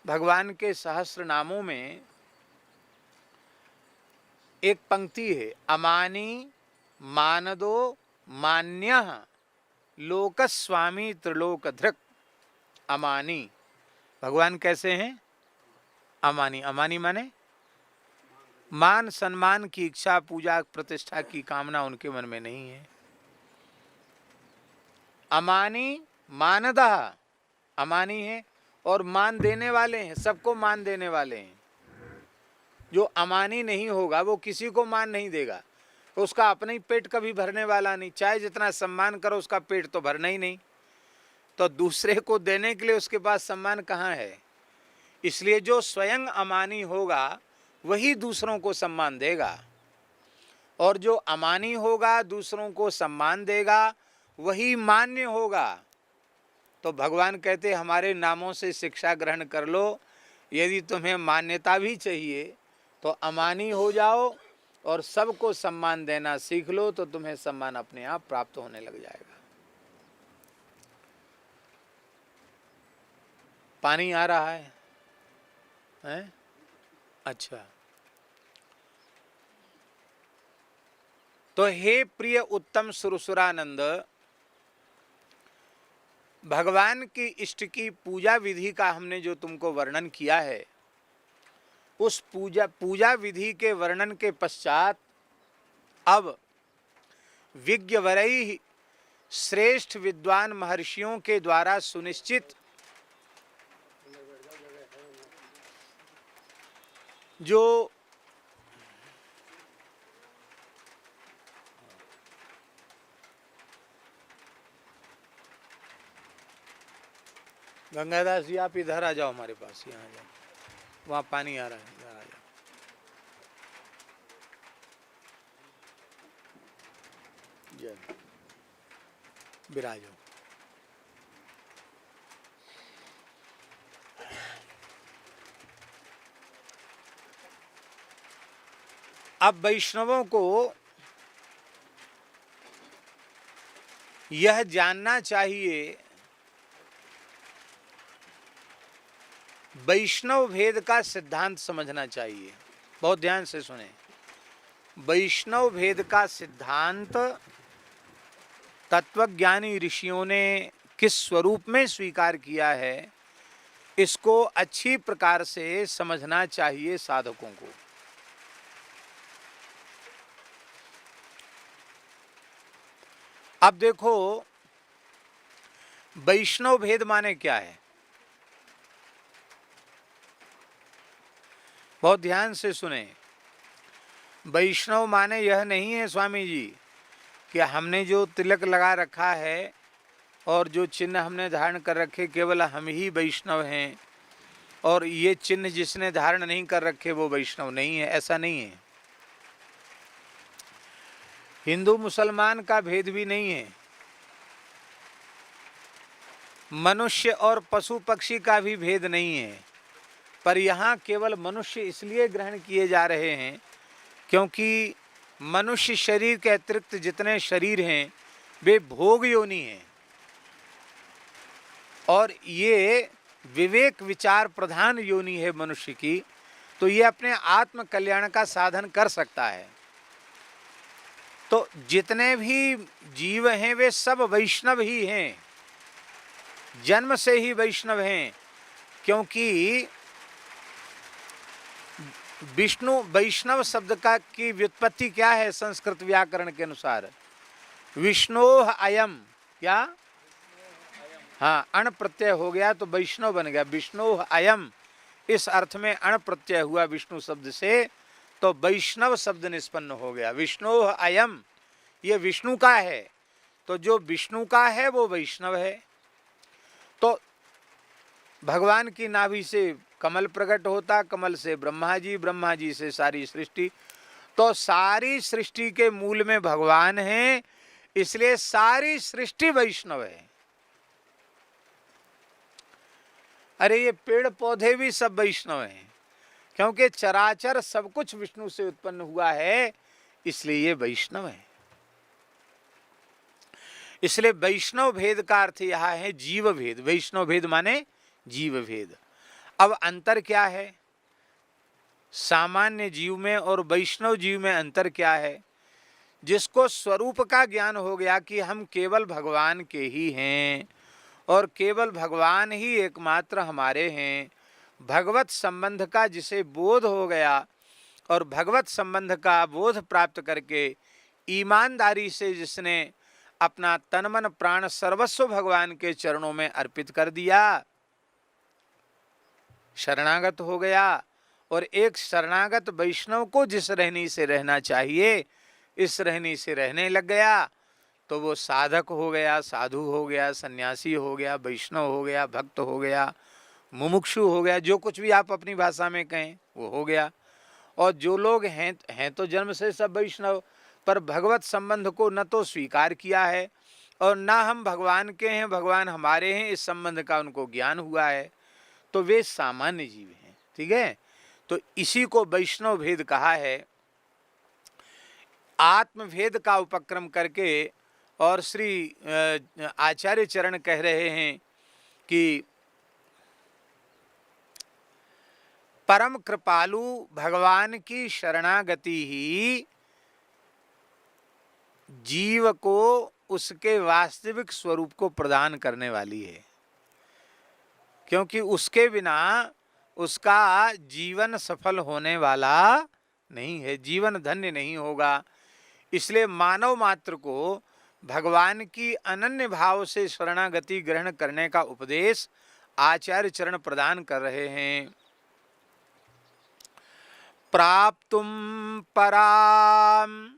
भगवान के सहस्त्र नामों में एक पंक्ति है, अमानी मानदो मान्यः लोकस्वामी त्रिलोकधृक्। अमानी, भगवान कैसे हैं? अमानी। अमानी माने मान सम्मान की इच्छा, पूजा प्रतिष्ठा की कामना उनके मन में नहीं है। अमानी मानदः, अमानी है और मान देने वाले हैं, सबको मान देने वाले हैं। जो अमानी नहीं होगा वो किसी को मान नहीं देगा, उसका अपना ही पेट कभी भरने वाला नहीं। चाहे जितना सम्मान करो, उसका पेट तो भरना ही नहीं, तो दूसरे को देने के लिए उसके पास सम्मान कहाँ है? इसलिए जो स्वयं अमानी होगा वही दूसरों को सम्मान देगा, और जो अमानी होगा दूसरों को सम्मान देगा वही मान्य होगा। तो भगवान कहते हमारे नामों से शिक्षा ग्रहण कर लो, यदि तुम्हें मान्यता भी चाहिए तो अमानी हो जाओ और सबको सम्मान देना सीख लो, तो तुम्हें सम्मान अपने आप प्राप्त होने लग जाएगा। पानी आ रहा है, हैं? अच्छा, तो हे प्रिय उत्तम सुरसुरानंद, भगवान की इष्ट की पूजा विधि का हमने जो तुमको वर्णन किया है, उस पूजा विधि के वर्णन के पश्चात अब विज्ञवरैः श्रेष्ठ विद्वान महर्षियों के द्वारा सुनिश्चित जो गंगादास जी, आप इधर आ जाओ हमारे पास, यहाँ आ जाओ, वहाँ पानी आ रहा है, इधर आ जाओ। जय विराजो। अब वैष्णवों को यह जानना चाहिए, वैष्णव भेद का सिद्धांत समझना चाहिए। बहुत ध्यान से सुने। वैष्णव भेद का सिद्धांत तत्वज्ञानी ऋषियों ने किस स्वरूप में स्वीकार किया है, इसको अच्छी प्रकार से समझना चाहिए साधकों को। अब देखो, वैष्णव भेद माने क्या है? बहुत ध्यान से सुने। वैष्णव माने यह नहीं है स्वामी जी कि हमने जो तिलक लगा रखा है और जो चिन्ह हमने धारण कर रखे केवल हम ही वैष्णव हैं, और ये चिन्ह जिसने धारण नहीं कर रखे वो वैष्णव नहीं है। ऐसा नहीं है। हिंदू मुसलमान का भेद भी नहीं है, मनुष्य और पशु पक्षी का भी भेद नहीं है। पर यहाँ केवल मनुष्य इसलिए ग्रहण किए जा रहे हैं क्योंकि मनुष्य शरीर के अतिरिक्त जितने शरीर हैं वे भोग योनि हैं, और ये विवेक विचार प्रधान योनि है मनुष्य की। तो ये अपने आत्म कल्याण का साधन कर सकता है। तो जितने भी जीव हैं वे सब वैष्णव ही हैं, जन्म से ही वैष्णव हैं। क्योंकि विष्णु वैष्णव शब्द का की व्युत्पत्ति क्या है संस्कृत व्याकरण के अनुसार? विष्णोह अयम, क्या? हाँ, अण प्रत्यय हो गया तो वैष्णव बन गया। विष्णोह अयम इस अर्थ में अण प्रत्यय हुआ विष्णु शब्द से, तो वैष्णव शब्द निष्पन्न हो गया। विष्णोह अयम, ये विष्णु का है, तो जो विष्णु का है वो वैष्णव है। तो भगवान की नाभि से कमल प्रकट होता, कमल से ब्रह्मा जी, ब्रह्मा जी से सारी सृष्टि। तो सारी सृष्टि के मूल में भगवान है, इसलिए सारी सृष्टि वैष्णव है। अरे ये पेड़ पौधे भी सब वैष्णव हैं, क्योंकि चराचर सब कुछ विष्णु से उत्पन्न हुआ है, इसलिए ये वैष्णव है। इसलिए वैष्णव भेद का अर्थ यह है जीव भेद। वैष्णव भेद माने जीव भेद। अब अंतर क्या है सामान्य जीव में और वैष्णव जीव में? अंतर क्या है? जिसको स्वरूप का ज्ञान हो गया कि हम केवल भगवान के ही हैं और केवल भगवान ही एकमात्र हमारे हैं, भगवत संबंध का जिसे बोध हो गया और भगवत संबंध का बोध प्राप्त करके ईमानदारी से जिसने अपना तन मन प्राण सर्वस्व भगवान के चरणों में अर्पित कर दिया, शरणागत हो गया, और एक शरणागत वैष्णव को जिस रहनी से रहना चाहिए इस रहनी से रहने लग गया, तो वो साधक हो गया, साधु हो गया, सन्यासी हो गया, वैष्णव हो गया, भक्त हो गया, मुमुक्षु हो गया, जो कुछ भी आप अपनी भाषा में कहें वो हो गया। और जो लोग हैं तो जन्म से सब वैष्णव, पर भगवत संबंध को न तो स्वीकार किया है और न हम भगवान के हैं, भगवान हमारे हैं, इस संबंध का उनको ज्ञान हुआ है, तो वे सामान्य जीव हैं। ठीक है, तो इसी को वैष्णव भेद कहा है। आत्मभेद का उपक्रम करके और श्री आचार्य चरण कह रहे हैं कि परम कृपालु भगवान की शरणागति ही जीव को उसके वास्तविक स्वरूप को प्रदान करने वाली है, क्योंकि उसके बिना उसका जीवन सफल होने वाला नहीं है, जीवन धन्य नहीं होगा। इसलिए मानव मात्र को भगवान की अनन्य भाव से शरणागति ग्रहण करने का उपदेश आचार्य चरण प्रदान कर रहे हैं। प्राप्तुम पराम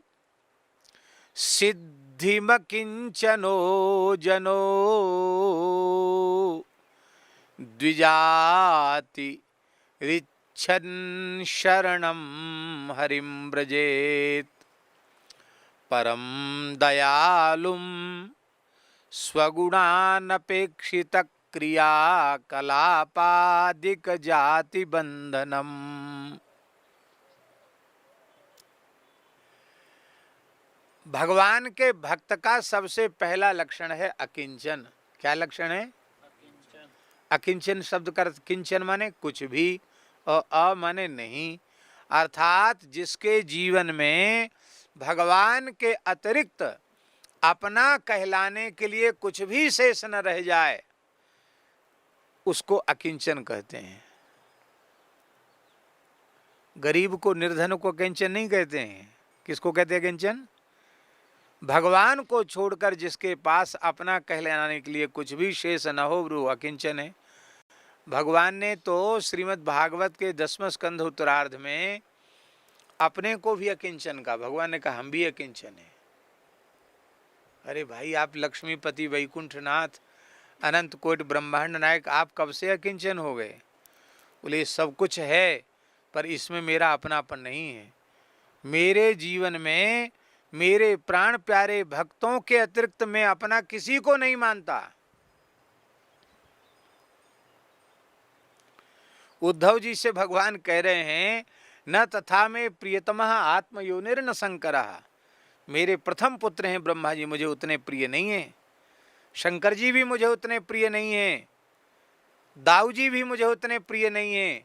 सिद्धिम किंचनो जनो द्विजाति रिच्छन् शरणं हरिं व्रजेत् परम दयालुं स्वगुणानपेक्षित क्रियाकलापादिक जाति बंधनम। भगवान के भक्त का सबसे पहला लक्षण है अकिंचन। क्या लक्षण है? अकिंचन शब्द का अर्थ किंचन माने कुछ भी और अ माने नहीं, अर्थात जिसके जीवन में भगवान के अतिरिक्त अपना कहलाने के लिए कुछ भी शेष न रह जाए, उसको अकिंचन कहते हैं। गरीब को, निर्धन को किंचन नहीं कहते हैं। किसको कहते हैं किंचन? भगवान को छोड़कर जिसके पास अपना कहलाने के लिए कुछ भी शेष न हो, वो अकिंचन है। भगवान ने तो श्रीमद् भागवत के 10वें स्कंध उत्तरार्ध में अपने को भी अकिंचन कहा। भगवान ने कहा हम भी अकिंचन है। अरे भाई, आप लक्ष्मीपति, वैकुंठनाथ, अनंत कोटि ब्रह्मांड नायक, आप कब से अकिंचन हो गए? बोले सब कुछ है पर इसमें मेरा अपनापन नहीं है। मेरे जीवन में मेरे प्राण प्यारे भक्तों के अतिरिक्त मैं अपना किसी को नहीं मानता। उद्धव जी से भगवान कह रहे हैं, न तथा में प्रियतमः आत्मयोनिर्न शंकरः। मेरे प्रथम पुत्र हैं ब्रह्मा जी, मुझे उतने प्रिय नहीं है। शंकर जी भी मुझे उतने प्रिय नहीं है। दाऊ जी भी मुझे उतने प्रिय नहीं है।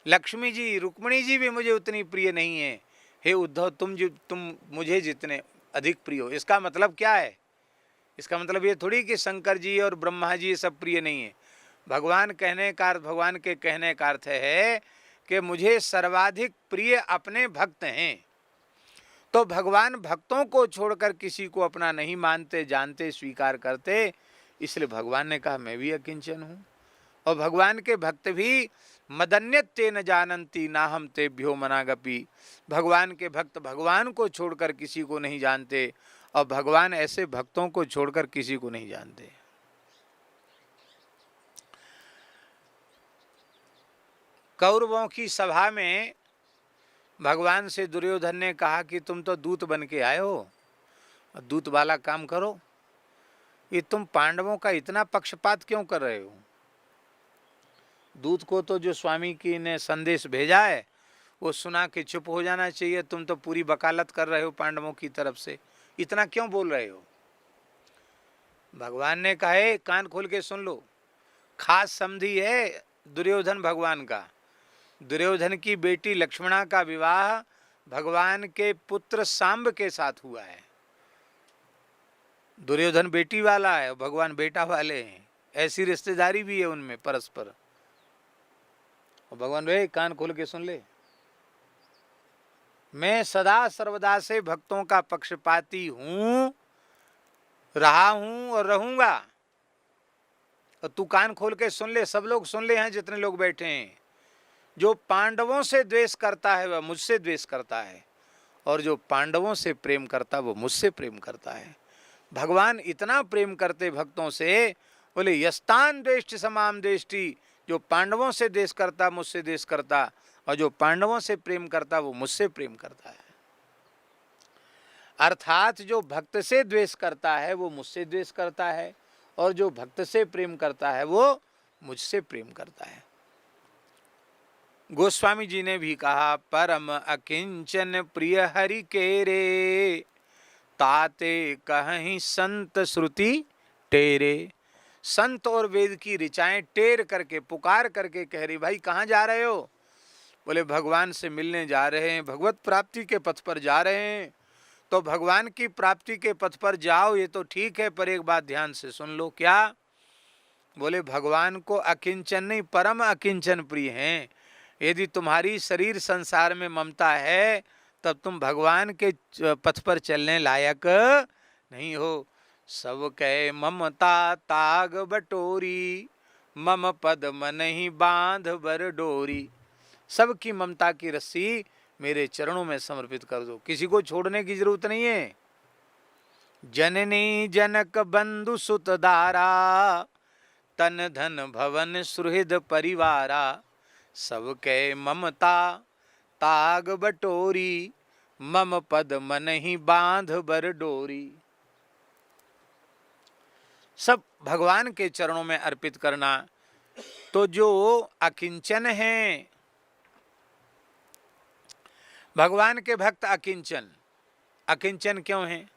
लक्ष्मी जी, रुक्मिणी जी भी मुझे उतनी प्रिय नहीं है। हे उद्धव, तुम मुझे जितने अधिक प्रिय हो। इसका मतलब क्या है? इसका मतलब ये थोड़ी कि शंकर जी और ब्रह्मा जी सब प्रिय नहीं है। भगवान के कहने का अर्थ है कि मुझे सर्वाधिक प्रिय अपने भक्त हैं। तो भगवान भक्तों को छोड़कर किसी को अपना नहीं मानते, जानते, स्वीकार करते। इसलिए भगवान ने कहा मैं भी अकिंचन हूँ। और भगवान के भक्त भी मदन्यते न जानन्ति नाहम तेभ्यो मनागपि। भगवान के भक्त भगवान को छोड़कर किसी को नहीं जानते और भगवान ऐसे भक्तों को छोड़कर किसी को नहीं जानते। कौरवों की सभा में भगवान से दुर्योधन ने कहा कि तुम तो दूत बन के आए हो, दूत वाला काम करो। ये तुम पांडवों का इतना पक्षपात क्यों कर रहे हो? दूत को तो जो स्वामी की ने संदेश भेजा है वो सुना के चुप हो जाना चाहिए। तुम तो पूरी वकालत कर रहे हो पांडवों की तरफ से, इतना क्यों बोल रहे हो? भगवान ने कहा कान खोल के सुन लो, खास समधी है दुर्योधन भगवान का। दुर्योधन की बेटी लक्ष्मणा का विवाह भगवान के पुत्र सांब के साथ हुआ है। दुर्योधन बेटी वाला है, भगवान बेटा वाले हैं। ऐसी रिश्तेदारी भी है उनमें परस्पर। और भगवान भाई कान खोल के सुन ले, मैं सदा सर्वदा से भक्तों का पक्षपाती हूं, रहा हूं और रहूंगा। और तू कान खोल के सुन ले, सब लोग सुन ले हैं जितने लोग बैठे हैं। जो पांडवों से द्वेष करता है वह मुझसे द्वेष करता है, और जो पांडवों से प्रेम करता है वो मुझसे प्रेम करता है। भगवान इतना प्रेम करते भक्तों से, बोले यस्तान द्वेष्टि समाम द्वेष्टि। जो पांडवों से द्वेष करता मुझसे द्वेष करता, और जो पांडवों से प्रेम करता वो मुझसे प्रेम करता है। अर्थात जो भक्त से द्वेष करता है वो मुझसे द्वेष करता है, और जो भक्त से प्रेम करता है वो मुझसे प्रेम करता है। गोस्वामी जी ने भी कहा, परम अकिंचन प्रिय हरि के रे, ताते कहीं संत श्रुति टेरे। संत और वेद की ऋचाएं टेर करके, पुकार करके कह रही, भाई कहाँ जा रहे हो? बोले भगवान से मिलने जा रहे हैं, भगवत प्राप्ति के पथ पर जा रहे हैं। तो भगवान की प्राप्ति के पथ पर जाओ ये तो ठीक है, पर एक बात ध्यान से सुन लो। क्या? बोले भगवान को अकिंचन नहीं, परम अकिंचन प्रिय हैं। यदि तुम्हारी शरीर संसार में ममता है तब तुम भगवान के पथ पर चलने लायक नहीं हो। सब कहे ममता ताग बटोरी, मम पद मन ही बांध बर डोरी। सबकी ममता की रस्सी मेरे चरणों में समर्पित कर दो, किसी को छोड़ने की जरूरत नहीं है। जननी जनक बंधु सुत दारा, तन धन भवन सुहृद परिवारा। सब कहे ममता ताग बटोरी, मम पद मन ही बांध बर डोरी। सब भगवान के चरणों में अर्पित करना। तो जो अकिंचन हैं, भगवान के भक्त अकिंचन, अकिंचन क्यों हैं?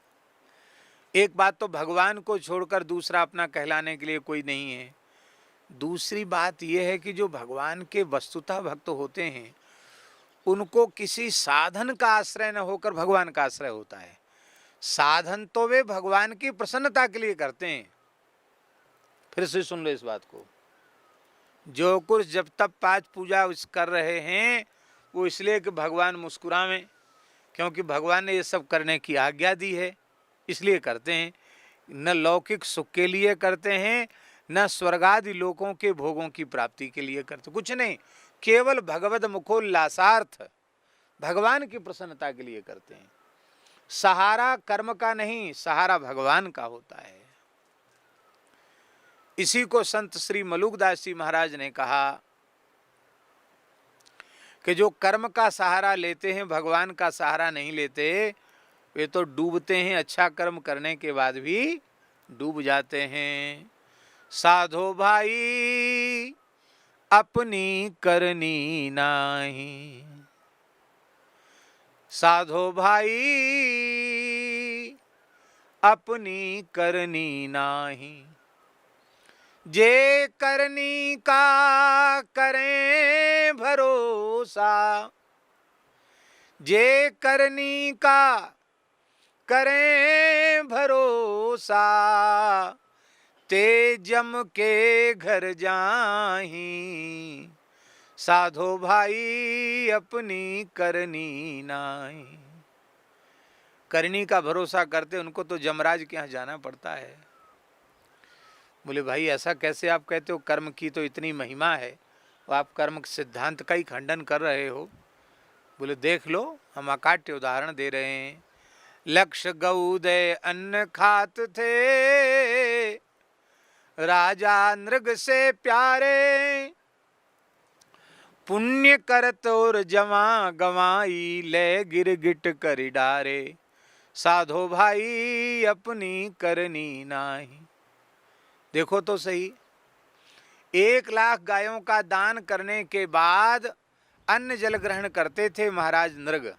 एक बात तो भगवान को छोड़कर दूसरा अपना कहलाने के लिए कोई नहीं है। दूसरी बात यह है कि जो भगवान के वस्तुतः भक्त होते हैं उनको किसी साधन का आश्रय न होकर भगवान का आश्रय होता है। साधन तो वे भगवान की प्रसन्नता के लिए करते हैं। फिर से सुन लो इस बात को, जो कुछ जब तक पांच पूजा कर रहे हैं वो इसलिए कि भगवान मुस्कुरावें, क्योंकि भगवान ने ये सब करने की आज्ञा दी है, इसलिए करते हैं। न लौकिक सुख के लिए करते हैं, न स्वर्गादि लोकों के भोगों की प्राप्ति के लिए करते, कुछ नहीं, केवल भगवद मुखोल्लासार्थ भगवान की प्रसन्नता के लिए करते हैं। सहारा कर्म का नहीं, सहारा भगवान का होता है। इसी को संत श्री मलुकदास जी महाराज ने कहा कि जो कर्म का सहारा लेते हैं, भगवान का सहारा नहीं लेते, वे तो डूबते हैं, अच्छा कर्म करने के बाद भी डूब जाते हैं। साधो भाई अपनी करनी नाही, साधो भाई अपनी करनी नाही, जे करनी का करें भरोसा, जे करनी का करें भरोसा, ते जम के घर जाहीं, साधो भाई अपनी करनी नाही। करनी का भरोसा करते उनको तो जमराज के यहाँ जाना पड़ता है। बोले भाई ऐसा कैसे आप कहते हो, कर्म की तो इतनी महिमा है और आप कर्म सिद्धांत का ही खंडन कर रहे हो। बोले देख लो, हम अकाट्य उदाहरण दे रहे हैं। लक्ष्य गौदय अन्न खात थे, राजा नृग से प्यारे, पुण्य करत और जमा गवाई, ले गिरगिट कर डारे, साधो भाई अपनी करनी नाही। देखो तो सही, 1,00,000 गायों का दान करने के बाद अन्न जल ग्रहण करते थे महाराज नृग।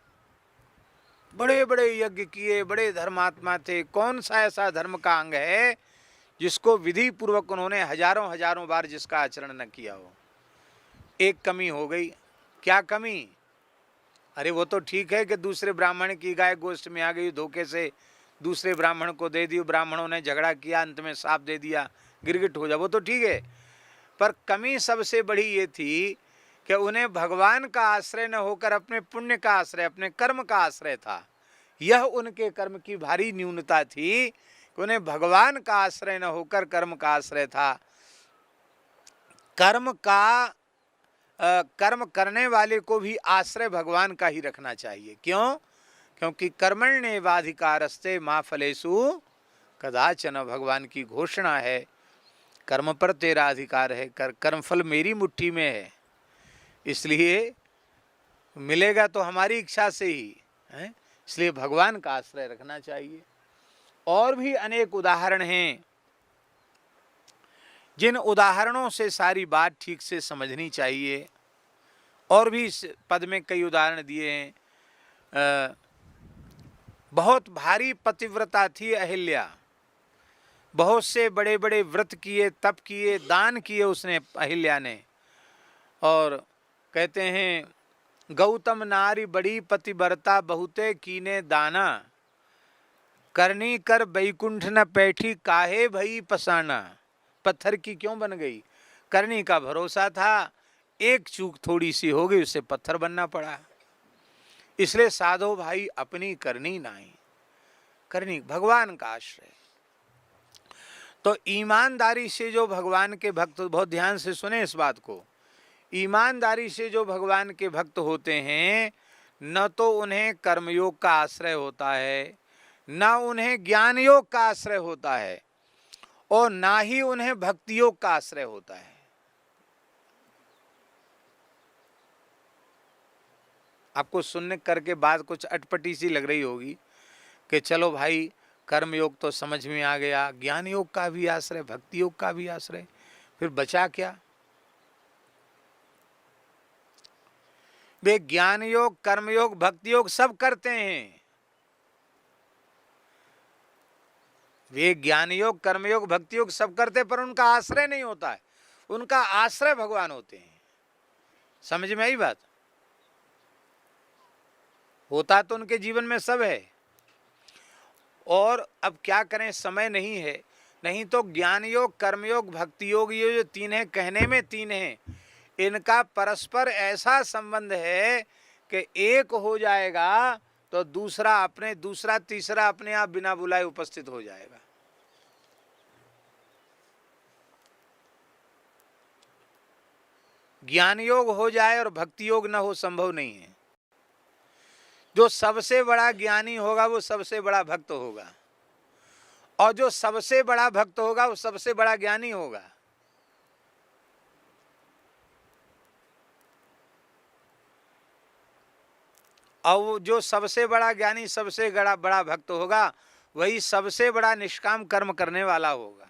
बड़े बड़े यज्ञ किए, बड़े धर्मात्मा थे। कौन सा ऐसा धर्म का अंग है जिसको विधि पूर्वक उन्होंने हजारों हजारों बार जिसका आचरण न किया हो? एक कमी हो गई। क्या कमी? अरे वो तो ठीक है कि दूसरे ब्राह्मण की गाय गोष्ठ में आ गई, धोखे से दूसरे ब्राह्मण को दे दी, ब्राह्मणों ने झगड़ा किया, अंत में साफ दे दिया, गिरगिट हो जा, वो तो ठीक है। पर कमी सबसे बड़ी ये थी कि उन्हें भगवान का आश्रय न होकर अपने पुण्य का आश्रय, अपने कर्म का आश्रय था। यह उनके कर्म की भारी न्यूनता थी कि उन्हें भगवान का आश्रय न होकर कर्म का आश्रय था। कर्म करने वाले को भी आश्रय भगवान का ही रखना चाहिए। क्यों? क्योंकि कर्मण्येवाधिकारस्ते मा फलेषु कदाचन, भगवान की घोषणा है। कर्म पर तेरा अधिकार है, कर्म फल मेरी मुट्ठी में है, इसलिए मिलेगा तो हमारी इच्छा से ही है, इसलिए भगवान का आश्रय रखना चाहिए। और भी अनेक उदाहरण हैं जिन उदाहरणों से सारी बात ठीक से समझनी चाहिए। और भी इस पद में कई उदाहरण दिए हैं। बहुत भारी पतिव्रता थी अहिल्या, बहुत से बड़े बड़े व्रत किए, तप किए, दान किए उसने, अहिल्या ने। और कहते हैं गौतम नारी बड़ी पतिव्रता, बहुते कीने दाना, करनी कर बैकुंठ न बैठी, काहे भई पसाना। पत्थर की क्यों बन गई? करनी का भरोसा था, एक चूक थोड़ी सी हो गई, उससे पत्थर बनना पड़ा। इसलिए साधो भाई अपनी करनी नाही, करनी भगवान का आश्रय। तो ईमानदारी से जो भगवान के भक्त, बहुत ध्यान से सुने इस बात को, ईमानदारी से जो भगवान के भक्त होते हैं, न तो उन्हें कर्मयोग का आश्रय होता है, न उन्हें ज्ञान योग का आश्रय होता है, और ना ही उन्हें भक्ति योग का आश्रय होता है। आपको सुनने करके बात कुछ अटपटी सी लग रही होगी कि चलो भाई कर्म योग तो समझ में आ गया, ज्ञान योग का भी आश्रय, भक्ति योग का भी आश्रय, फिर बचा क्या? वे ज्ञान योग, कर्म योग, भक्ति योग सब करते हैं, वे ज्ञान योग, कर्मयोग, भक्ति योग सब करते, पर उनका आश्रय नहीं होता है। उनका आश्रय भगवान होते हैं। समझ में आई बात? होता तो उनके जीवन में सब है, और अब क्या करें, समय नहीं है। नहीं तो ज्ञान योग, कर्मयोग, भक्ति योग, ये जो तीन है, कहने में तीन है, इनका परस्पर ऐसा संबंध है कि एक हो जाएगा तो दूसरा अपने, दूसरा तीसरा अपने आप बिना बुलाए उपस्थित हो जाएगा। ज्ञान योग हो जाए और भक्ति योग न हो, संभव नहीं है। जो सबसे बड़ा ज्ञानी होगा वो सबसे बड़ा भक्त होगा, और जो सबसे बड़ा भक्त होगा वो सबसे बड़ा ज्ञानी होगा। और जो सबसे बड़ा ज्ञानी, सबसे बड़ा भक्त होगा, वही सबसे बड़ा निष्काम कर्म करने वाला होगा।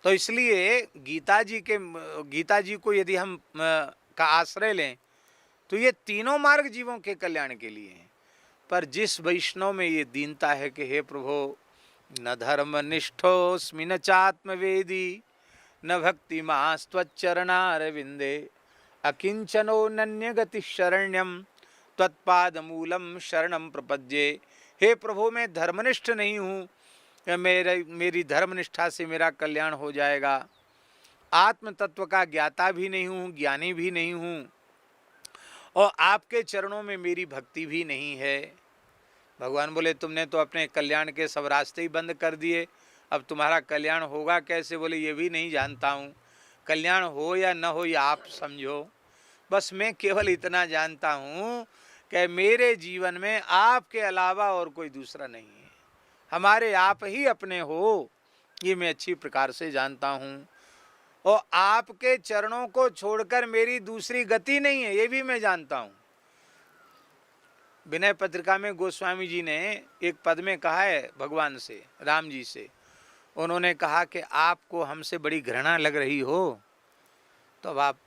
तो इसलिए गीता जी को यदि हम का आश्रय लें तो ये तीनों मार्ग जीवों के कल्याण के लिए हैं। पर जिस वैष्णव में ये दीनता है कि हे प्रभु, न धर्म निष्ठोस्मि न चात्मवेदी न भक्ति मास्त्वच्चरणारविंदे अकिंचनो नन्य गति शरण्यम त्वत्पाद मूलम शरणम प्रपद्ये। हे प्रभु, मैं धर्मनिष्ठ नहीं हूँ, मेरी धर्मनिष्ठा से मेरा कल्याण हो जाएगा। आत्म तत्व का ज्ञाता भी नहीं हूँ, ज्ञानी भी नहीं हूँ, और आपके चरणों में मेरी भक्ति भी नहीं है। भगवान बोले, तुमने तो अपने कल्याण के सब रास्ते ही बंद कर दिए, अब तुम्हारा कल्याण होगा कैसे? बोले, ये भी नहीं जानता हूँ। कल्याण हो या न हो ये आप समझो, बस मैं केवल इतना जानता हूँ कि मेरे जीवन में आपके अलावा और कोई दूसरा नहीं है, हमारे आप ही अपने हो, ये मैं अच्छी प्रकार से जानता हूँ, और आपके चरणों को छोड़कर मेरी दूसरी गति नहीं है, ये भी मैं जानता हूँ। विनय पत्रिका में गोस्वामी जी ने एक पद में कहा है भगवान से, राम जी से, उन्होंने कहा कि आपको हमसे बड़ी घृणा लग रही हो तो अब आप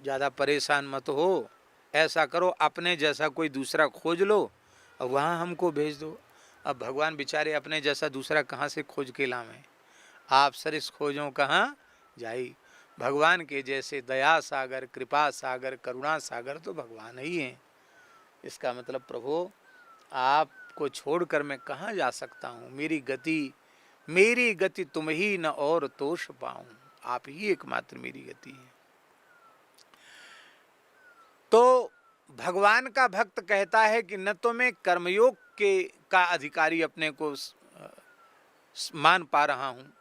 ज़्यादा परेशान मत हो, ऐसा करो अपने जैसा कोई दूसरा खोज लो और वहाँ हमको भेज दो। अब भगवान बेचारे अपने जैसा दूसरा कहाँ से खोज के लावें? आप सरिस खोजों कहाँ जाई। भगवान के जैसे दया सागर, कृपा सागर, करुणा सागर तो भगवान ही हैं। इसका मतलब प्रभु, आपको छोड़कर मैं कहाँ जा सकता हूँ? मेरी गति तुम ही न और तोष पाऊँ, आप ही एकमात्र मेरी गति है। तो भगवान का भक्त कहता है कि न तो मैं कर्मयोग का अधिकारी अपने को मान पा रहा हूँ,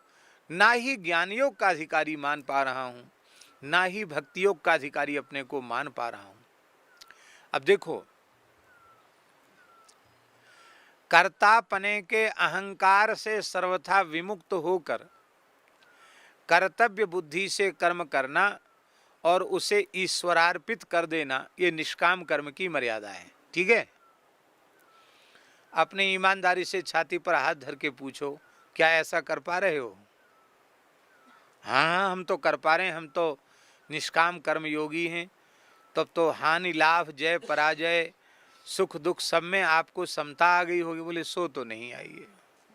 ना ही ज्ञान योग का अधिकारी मान पा रहा हूँ, ना ही भक्ति योग का अधिकारी अपने को मान पा रहा हूँ। अब देखो, कर्तापने के अहंकार से सर्वथा विमुक्त होकर कर्तव्य बुद्धि से कर्म करना और उसे ईश्वरार्पित कर देना, ये निष्काम कर्म की मर्यादा है। ठीक है? अपने ईमानदारी से छाती पर हाथ धर के पूछो, क्या ऐसा कर पा रहे हो? हाँ, हम तो कर पा रहे हैं, हम तो निष्काम कर्म योगी हैं। तब तो हानि लाभ, जय पराजय, सुख दुख सब में आपको समता आ गई होगी। बोले, सो तो नहीं आई है।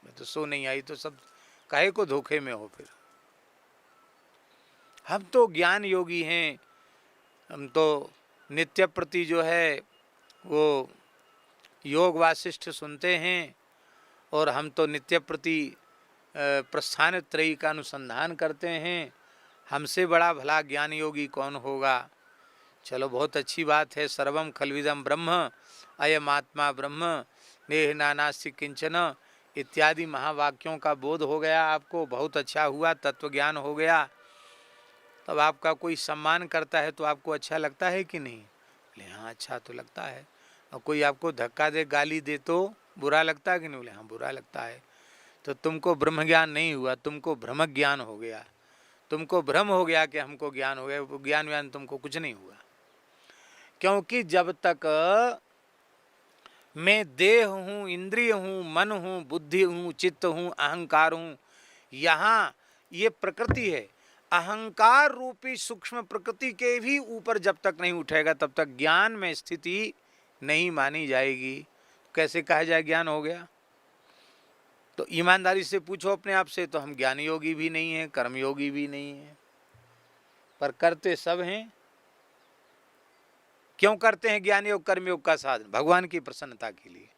मैं तो सो नहीं आई तो सब काहे को धोखे में हो? फिर हम तो ज्ञान योगी हैं, हम तो नित्य प्रति जो है वो योग वासिष्ठ सुनते हैं, और हम तो नित्य प्रति प्रस्थान त्रयी का अनुसंधान करते हैं। हमसे बड़ा भला ज्ञान योगी कौन होगा? चलो, बहुत अच्छी बात है। सर्वम खलविदम ब्रह्म, अयम आत्मा ब्रह्म, नेह नानास्ति किंचन इत्यादि महावाक्यों का बोध हो गया आपको, बहुत अच्छा हुआ, तत्व ज्ञान हो गया। तब आपका कोई सम्मान करता है तो आपको अच्छा लगता है कि नहीं? बोले, हाँ अच्छा तो लगता है। और कोई आपको धक्का दे, गाली दे तो बुरा लगता है कि नहीं? बोले, हाँ बुरा लगता है। तो तुमको ब्रह्म ज्ञान नहीं हुआ, तुमको भ्रम ज्ञान हो गया। तुमको भ्रम हो गया कि हमको ज्ञान हो गया, वो ज्ञान व्यान तुमको कुछ नहीं हुआ। क्योंकि जब तक मैं देह हूँ, इंद्रिय हूँ, मन हूँ, बुद्धि हूँ, चित्त हूँ, अहंकार हूँ, यहाँ ये प्रकृति है, अहंकार रूपी सूक्ष्म प्रकृति के भी ऊपर जब तक नहीं उठेगा तब तक ज्ञान में स्थिति नहीं मानी जाएगी। कैसे कहा जाए ज्ञान हो गया? तो ईमानदारी से पूछो अपने आप से, तो हम ज्ञान योगी भी नहीं हैं, कर्मयोगी भी नहीं हैं, पर करते सब हैं। क्यों करते हैं ज्ञान योग कर्मयोग का साधन? भगवान की प्रसन्नता के लिए।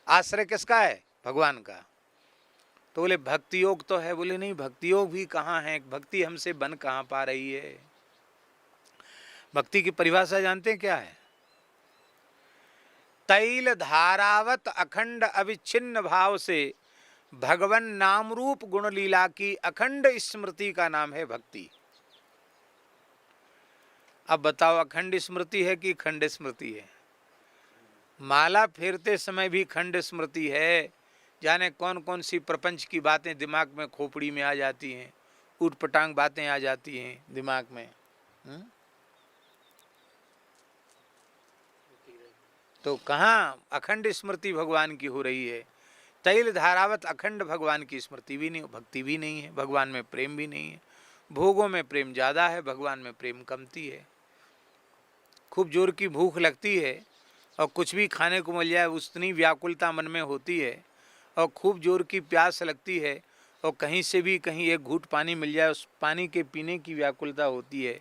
आश्रय किसका है? भगवान का। तो बोले भक्ति योग तो है। बोले नहीं, भक्ति योग भी कहाँ है, भक्ति हमसे बन कहाँ पा रही है। भक्ति की परिभाषा जानते हैं क्या है? तैल धारावत अखंड अविच्छिन्न भाव से भगवन नाम रूप गुण लीला की अखंड स्मृति का नाम है भक्ति। अब बताओ, अखंड स्मृति है कि खंड स्मृति है? माला फेरते समय भी खंड स्मृति है। जाने कौन कौन सी प्रपंच की बातें दिमाग में खोपड़ी में आ जाती हैं, ऊटपटांग बातें आ जाती हैं दिमाग में। तो कहाँ अखंड स्मृति भगवान की हो रही है? तैल धारावत अखंड भगवान की स्मृति भी नहीं, भक्ति भी नहीं है, भगवान में प्रेम भी नहीं है। भोगों में प्रेम ज़्यादा है, भगवान में प्रेम कमती है। खूब जोर की भूख लगती है और कुछ भी खाने को मिल जाए उतनी व्याकुलता मन में होती है, और खूब जोर की प्यास लगती है और कहीं से भी कहीं एक घूंट पानी मिल जाए उस पानी के पीने की व्याकुलता होती है।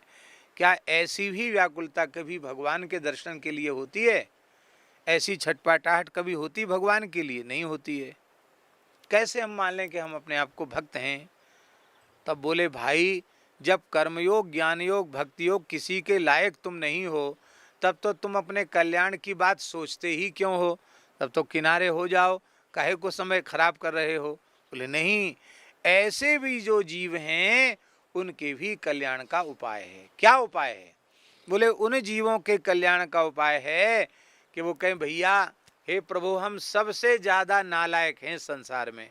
क्या ऐसी भी व्याकुलता कभी भगवान के दर्शन के लिए होती है? ऐसी छटपटाहट कभी होती भगवान के लिए? नहीं होती है। कैसे हम मान लें कि हम अपने आप को भक्त हैं? तब बोले भाई, जब कर्मयोग ज्ञान योग भक्ति योग किसी के लायक तुम नहीं हो, तब तो तुम अपने कल्याण की बात सोचते ही क्यों हो? तब तो किनारे हो जाओ, काहे को समय खराब कर रहे हो? बोले नहीं, ऐसे भी जो जीव हैं उनके भी कल्याण का उपाय है। क्या उपाय है? बोले उन जीवों के कल्याण का उपाय है कि वो कहें भैया हे प्रभु, हम सबसे ज़्यादा नालायक हैं संसार में,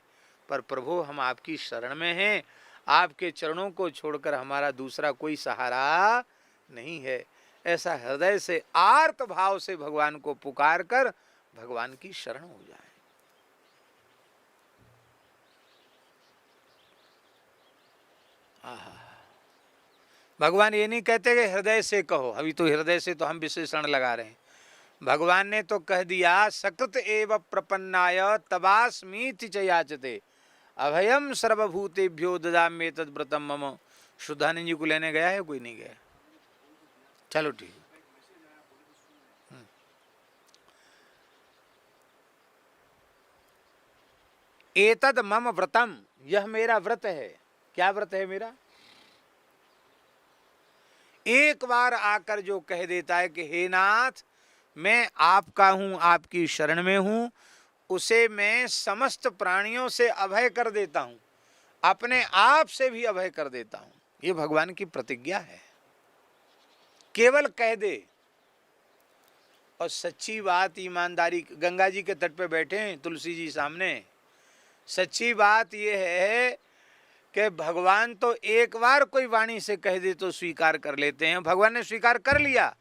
पर प्रभु हम आपकी शरण में हैं, आपके चरणों को छोड़कर हमारा दूसरा कोई सहारा नहीं है। ऐसा हृदय से आर्त भाव से भगवान को पुकार कर भगवान की शरण हो जाए। भगवान ये नहीं कहते कि हृदय से कहो, अभी तो हृदय से तो हम विशेषण लगा रहे हैं। भगवान ने तो कह दिया सकृत एव प्रपन्नाय तवास्मीति च याचते अभयम सर्वभूतेभ्यो ददाम्ये तद्व्रतम मम। शुद्धानंद जी को लेने गया है? कोई नहीं गया? चलो ठीक। एतद मम व्रतम, यह मेरा व्रत है। क्या व्रत है मेरा? एक बार आकर जो कह देता है कि हे नाथ मैं आपका हूं, आपकी शरण में हूं, उसे मैं समस्त प्राणियों से अभय कर देता हूं, अपने आप से भी अभय कर देता हूं। ये भगवान की प्रतिज्ञा है। केवल कह दे। और सच्ची बात, ईमानदारी, गंगा जी के तट पे बैठे हैं तुलसी जी सामने, सच्ची बात यह है कि भगवान तो एक बार कोई वाणी से कह दे तो स्वीकार कर लेते हैं। भगवान ने स्वीकार कर लिया,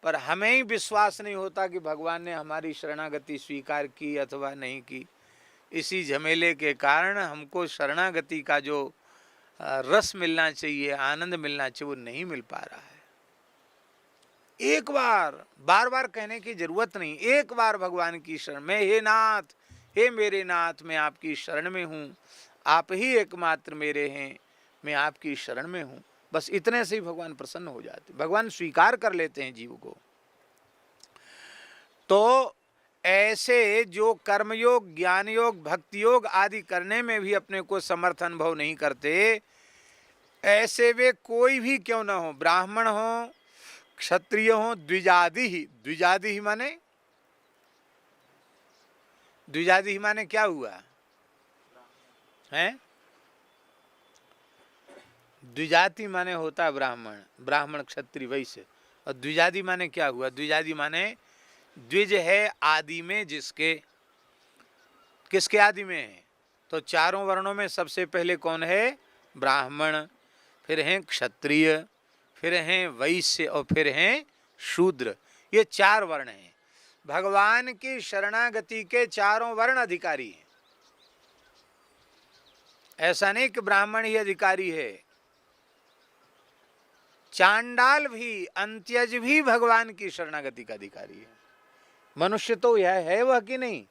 पर हमें ही विश्वास नहीं होता कि भगवान ने हमारी शरणागति स्वीकार की अथवा नहीं की। इसी झमेले के कारण हमको शरणागति का जो रस मिलना चाहिए, आनंद मिलना चाहिए, वो नहीं मिल पा रहा है। एक बार, बार बार कहने की जरूरत नहीं, एक बार भगवान की शरण में, हे नाथ, हे मेरे नाथ, मैं आपकी शरण में हूँ, आप ही एकमात्र मेरे हैं, मैं आपकी शरण में हूँ, बस इतने से ही भगवान प्रसन्न हो जाते, भगवान स्वीकार कर लेते हैं जीव को। तो ऐसे जो कर्मयोग ज्ञान योग भक्ति योग आदि करने में भी अपने को समर्थ अनुभव नहीं करते, ऐसे वे कोई भी क्यों न हो, ब्राह्मण हो, क्षत्रिय हो, द्विजादि ही, द्विजादि ही माने, द्विजादि ही माने क्या हुआ है? द्विजाति माने होता है ब्राह्मण, ब्राह्मण क्षत्रिय वैश्य, और द्विजादि माने क्या हुआ? द्विजादि माने द्विज है आदि में जिसके, किसके आदि में है? तो चारों वर्णों में सबसे पहले कौन है? ब्राह्मण, फिर हैं क्षत्रिय, फिर हैं वैश्य और फिर हैं शूद्र। ये चार वर्ण हैं। भगवान की शरणागति के चारों वर्ण अधिकारी हैं। ऐसा नहीं कि ब्राह्मण ही अधिकारी है, चांडाल भी, अंत्यज भी भगवान की शरणागति का अधिकारी है। मनुष्य तो यह है वह कि नहीं।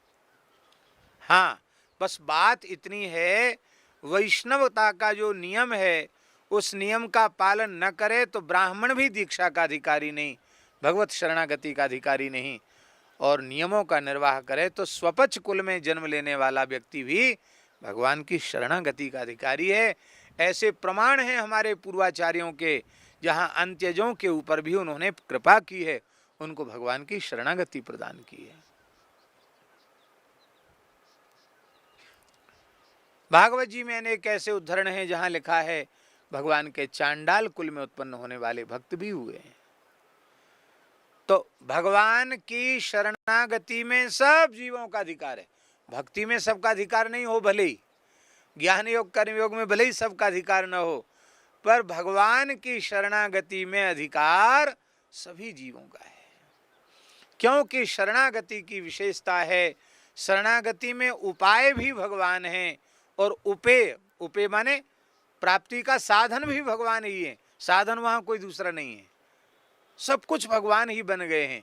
हाँ, बस बात इतनी है, वैष्णवता का जो नियम है उस नियम का पालन न करे तो ब्राह्मण भी दीक्षा का अधिकारी नहीं, भगवत शरणागति का अधिकारी नहीं। और नियमों का निर्वाह करे तो स्वपच कुल में जन्म लेने वाला व्यक्ति भी भगवान की शरणागति का अधिकारी है। ऐसे प्रमाण हैं हमारे पूर्वाचार्यों के, जहाँ अंत्यजों के ऊपर भी उन्होंने कृपा की है, उनको भगवान की शरणागति प्रदान की है। भागवत जी में अनेक ऐसे उद्धरण हैं जहां लिखा है भगवान के चांडाल कुल में उत्पन्न होने वाले भक्त भी हुए हैं। तो भगवान की शरणागति में सब जीवों का अधिकार है। भक्ति में सबका अधिकार नहीं हो, भले ही ज्ञान योग कर्म योग में भले ही सबका अधिकार न हो, पर भगवान की शरणागति में अधिकार सभी जीवों का है। क्योंकि शरणागति की विशेषता है, शरणागति में उपाय भी भगवान हैं और उपेय माने प्राप्ति का साधन भी भगवान ही है। साधन वहां कोई दूसरा नहीं है, सब कुछ भगवान ही बन गए हैं।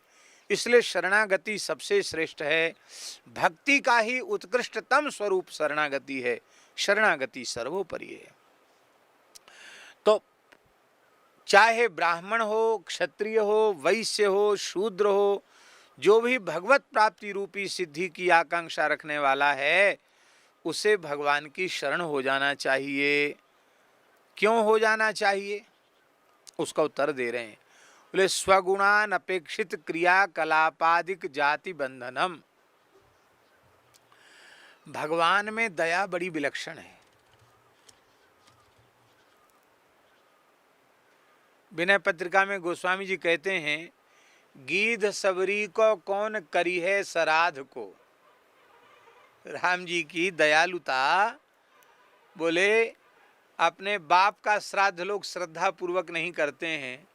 इसलिए शरणागति सबसे श्रेष्ठ है। भक्ति का ही उत्कृष्टतम स्वरूप शरणागति है। शरणागति सर्वोपरि है। तो चाहे ब्राह्मण हो, क्षत्रिय हो, वैश्य हो, शूद्र हो, जो भी भगवत प्राप्ति रूपी सिद्धि की आकांक्षा रखने वाला है, उसे भगवान की शरण हो जाना चाहिए। क्यों हो जाना चाहिए, उसका उत्तर दे रहे हैं। बोले स्वगुणान अपेक्षित क्रियाकलापादिक जाति बंधनम। भगवान में दया बड़ी विलक्षण है। विनय पत्रिका में गोस्वामी जी कहते हैं, गीध सबरी को कौन करी है सराध को। राम जी की दयालुता, बोले अपने बाप का श्राद्ध लोग श्रद्धा पूर्वक नहीं करते हैं,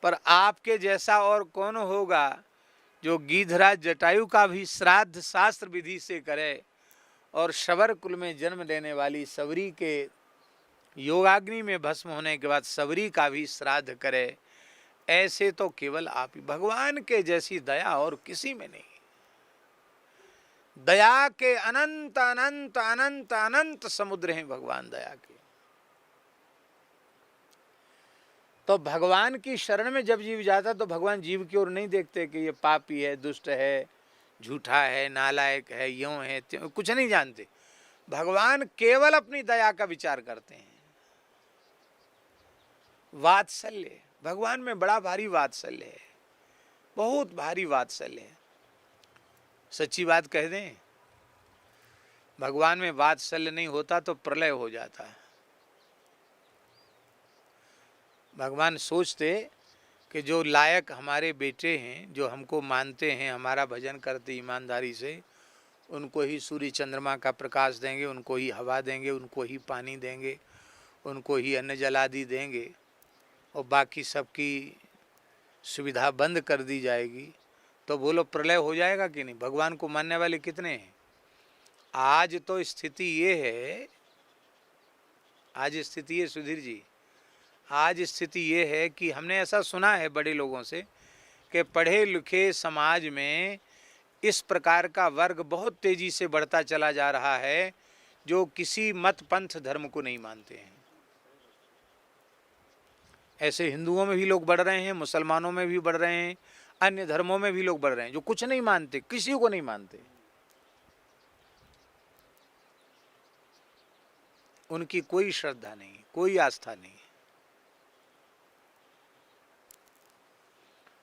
पर आपके जैसा और कौन होगा जो गीधराज जटायु का भी श्राद्ध शास्त्र विधि से करे और शबर कुल में जन्म लेने वाली सबरी के योगाग्नि में भस्म होने के बाद सबरी का भी श्राद्ध करे। ऐसे तो केवल आप ही, भगवान के जैसी दया और किसी में नहीं। दया के अनंत अनंत अनंत अनंत समुद्र हैं भगवान दया के। तो भगवान की शरण में जब जीव जाता तो भगवान जीव की ओर नहीं देखते कि ये पापी है, दुष्ट है, झूठा है, नालायक है, यूं है, कुछ नहीं जानते। भगवान केवल अपनी दया का विचार करते हैं। वात्सल्य, भगवान में बड़ा भारी वात्सल्य है, बहुत भारी वात्सल्य है। सच्ची बात कह दें, भगवान में वात्सल्य नहीं होता तो प्रलय हो जाता है। भगवान सोचते कि जो लायक हमारे बेटे हैं, जो हमको मानते हैं, हमारा भजन करते ईमानदारी से, उनको ही सूर्य चंद्रमा का प्रकाश देंगे, उनको ही हवा देंगे, उनको ही पानी देंगे, उनको ही अन्न जल आदि देंगे, और बाकी सबकी सुविधा बंद कर दी जाएगी। तो बोलो प्रलय हो जाएगा कि नहीं। भगवान को मानने वाले कितने हैं। आज तो स्थिति ये है, आज स्थिति है सुधीर जी, आज स्थिति ये है कि हमने ऐसा सुना है बड़े लोगों से कि पढ़े लिखे समाज में इस प्रकार का वर्ग बहुत तेजी से बढ़ता चला जा रहा है जो किसी मत पंथ धर्म को नहीं मानते हैं। ऐसे हिंदुओं में भी लोग बढ़ रहे हैं, मुसलमानों में भी बढ़ रहे हैं, अन्य धर्मों में भी लोग बढ़ रहे हैं जो कुछ नहीं मानते, किसी को नहीं मानते। उनकी कोई श्रद्धा नहीं, कोई आस्था नहीं।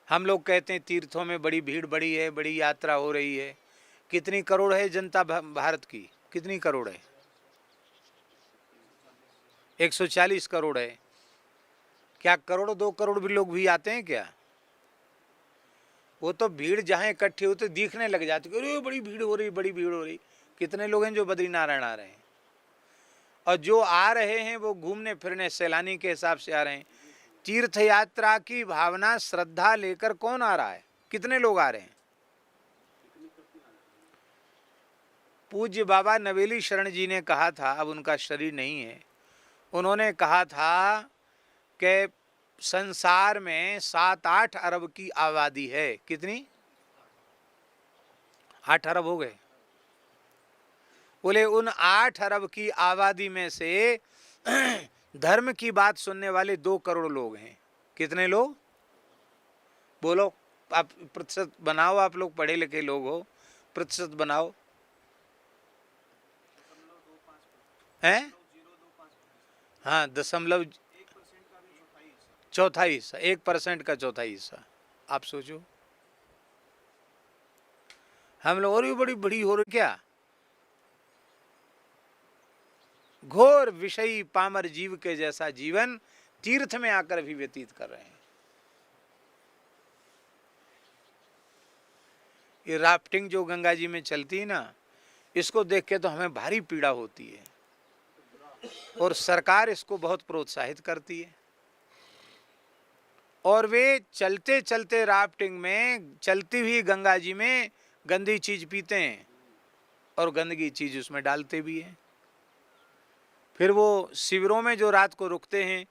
हम लोग कहते हैं तीर्थों में बड़ी भीड़ बड़ी है, बड़ी यात्रा हो रही है। कितनी करोड़ है जनता भारत की, कितनी करोड़ है? 140 करोड़ है। क्या करोड़ 2 करोड़ भी लोग भी आते हैं क्या? वो तो भीड़ जहाँ इकट्ठी होते दिखने लग जाती, अरे बड़ी भीड़ हो रही, बड़ी भीड़ हो रही। कितने लोग हैं जो बद्रीनारायण आ रहे हैं, और जो आ रहे हैं वो घूमने फिरने सैलानी के हिसाब से आ रहे हैं। तीर्थ यात्रा की भावना श्रद्धा लेकर कौन आ रहा है? कितने लोग आ रहे हैं? पूज्य बाबा नवेली शरण जी ने कहा था, अब उनका शरीर नहीं है, उन्होंने कहा था कि संसार में 7-8 अरब की आबादी है। कितनी? 8 अरब हो गए। बोले उन 8 अरब की आबादी में से धर्म की बात सुनने वाले 2 करोड़ लोग हैं। कितने लोग? बोलो, आप प्रतिशत बनाओ, आप लोग पढ़े लिखे लोग हो, प्रतिशत बनाओ। हैं? हाँ, दशमलव चौथाई हिस्सा, 1% का चौथाई हिस्सा। आप सोचो, हम लोग और भी बड़ी बड़ी हो रही क्या? घोर विषयी पामर जीव के जैसा जीवन तीर्थ में आकर भी व्यतीत कर रहे हैं। ये राफ्टिंग जो गंगा जी में चलती है ना, इसको देख के तो हमें भारी पीड़ा होती है, और सरकार इसको बहुत प्रोत्साहित करती है। और वे चलते चलते राफ्टिंग में चलती हुई गंगा जी में गंदी चीज पीते हैं और गंदगी चीज उसमें डालते भी हैं। फिर वो शिविरों में जो रात को रुकते हैं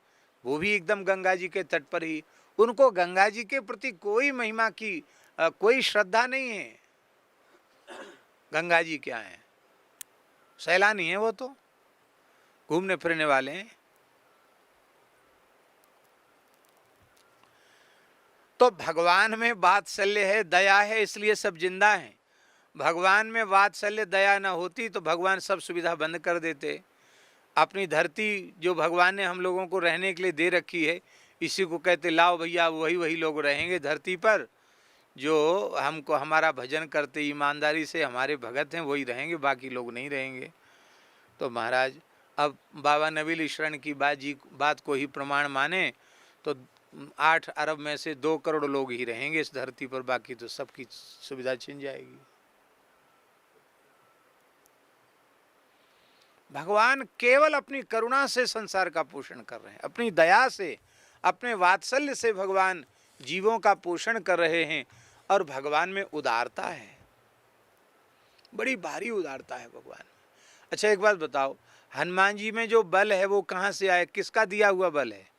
वो भी एकदम गंगा जी के तट पर ही। उनको गंगा जी के प्रति कोई महिमा की कोई श्रद्धा नहीं है। गंगा जी क्या है? सैलानी है, वो तो घूमने फिरने वाले हैं। तो भगवान में वात्सल्य है, दया है, इसलिए सब जिंदा हैं। भगवान में वात्सल्य दया न होती तो भगवान सब सुविधा बंद कर देते। अपनी धरती जो भगवान ने हम लोगों को रहने के लिए दे रखी है, इसी को कहते लाओ भैया, वही लोग रहेंगे धरती पर जो हमको हमारा भजन करते ईमानदारी से, हमारे भगत हैं, वही रहेंगे, बाकी लोग नहीं रहेंगे। तो महाराज अब बाबा नबील शरण की बात को ही प्रमाण माने तो 8 अरब में से 2 करोड़ लोग ही रहेंगे इस धरती पर, बाकी तो सबकी सुविधा छिन जाएगी। भगवान केवल अपनी करुणा से संसार का पोषण कर रहे हैं, अपनी दया से, अपने वात्सल्य से भगवान जीवों का पोषण कर रहे हैं। और भगवान में उदारता है, बड़ी भारी उदारता है भगवान में। अच्छा एक बात बताओ, हनुमान जी में जो बल है वो कहाँ से आए? किसका दिया हुआ बल है?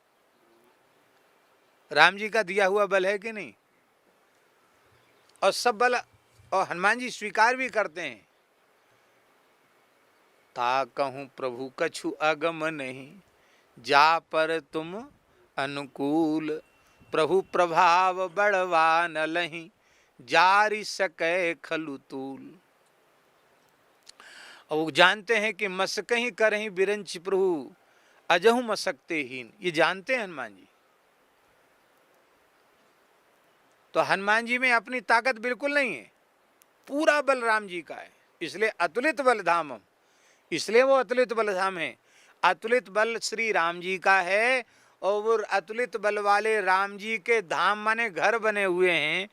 राम जी का दिया हुआ बल है कि नहीं? और सब बल और हनुमान जी स्वीकार भी करते हैं। ता कहूँ प्रभु कछु अगम नहीं, जा पर तुम अनुकूल, प्रभु प्रभाव बढ़वा न लही, जारी सकै खलु तूल। और वो जानते हैं कि मसकहीं करहीं बिरंच प्रभु, अजहु मसकते हीन। ये जानते हैं हनुमान जी। तो हनुमान जी में अपनी ताकत बिल्कुल नहीं है, पूरा बल राम जी का है, इसलिए अतुलित बल धाम, इसलिए वो अतुलित बल धाम है। अतुलित बल श्री राम जी का है, और वो अतुलित बल वाले राम जी के धाम माने घर बने हुए हैं,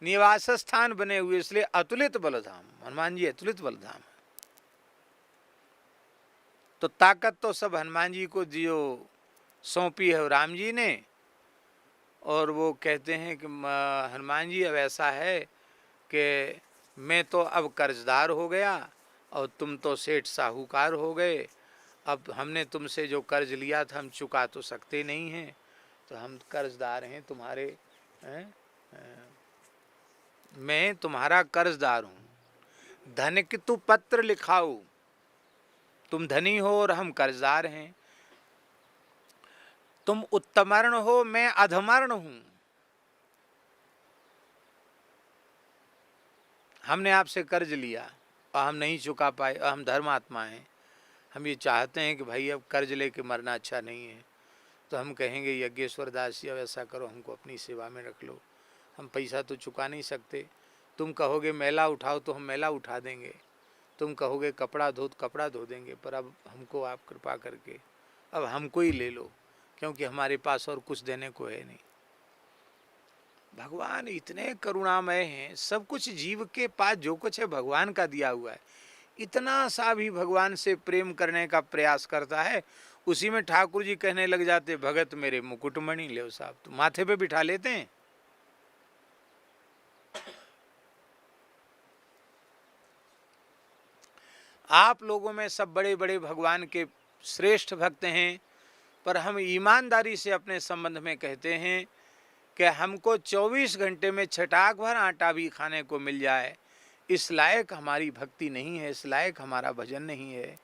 निवास स्थान बने हुए, इसलिए अतुलित बल धाम। हनुमान जी अतुलित बल धाम है। तो ताकत तो सब हनुमान जी को जो सौंपी है राम जी ने। और वो कहते हैं कि हनुमान जी अब ऐसा है कि मैं तो अब कर्जदार हो गया और तुम तो सेठ साहूकार हो गए। अब हमने तुमसे जो कर्ज लिया था हम चुका तो सकते नहीं हैं, तो हम कर्जदार हैं तुम्हारे, मैं तुम्हारा कर्जदार हूँ। धन की तू पत्र लिखाओ, तुम धनी हो और हम कर्जदार हैं। तुम उत्तमर्ण हो, मैं अधमर्ण हूं। हमने आपसे कर्ज लिया और हम नहीं चुका पाए, और हम धर्मात्मा हैं। हम ये चाहते हैं कि भाई अब कर्ज लेके मरना अच्छा नहीं है। तो हम कहेंगे यज्ञेश्वर दास जी अब ऐसा करो, हमको अपनी सेवा में रख लो, हम पैसा तो चुका नहीं सकते। तुम कहोगे मैला उठाओ तो हम मैला उठा देंगे, तुम कहोगे कपड़ा धो तो कपड़ा धो देंगे, पर अब हमको आप कृपा करके अब हमको ही ले लो, क्योंकि हमारे पास और कुछ देने को है नहीं। भगवान इतने करुणामय हैं, सब कुछ जीव के पास जो कुछ है भगवान का दिया हुआ है। इतना सा भी भगवान से प्रेम करने का प्रयास करता है, उसी में ठाकुर जी कहने लग जाते, भगत मेरे मुकुटमणि ले साहब, तो माथे पे बिठा लेते हैं। आप लोगों में सब बड़े बड़े भगवान के श्रेष्ठ भक्त हैं, पर हम ईमानदारी से अपने संबंध में कहते हैं कि हमको 24 घंटे में छटाक भर आटा भी खाने को मिल जाए, इस लायक हमारी भक्ति नहीं है, इस लायक हमारा भजन नहीं है,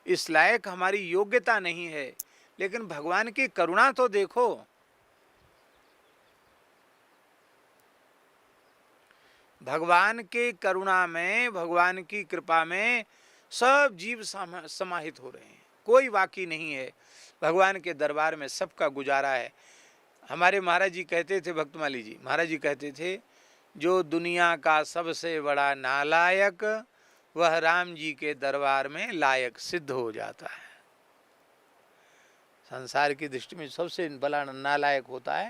इस लायक हमारी योग्यता नहीं है, लेकिन भगवान की करुणा तो देखो। भगवान की करुणा में, भगवान की कृपा में सब जीव समाहित हो रहे हैं, कोई बाकी नहीं है। भगवान के दरबार में सबका गुजारा है। हमारे महाराज जी कहते थे, भक्तमाली जी महाराज जी कहते थे, जो दुनिया का सबसे बड़ा नालायक वह राम जी के दरबार में लायक सिद्ध हो जाता है। संसार की दृष्टि में सबसे बड़ा नालायक होता है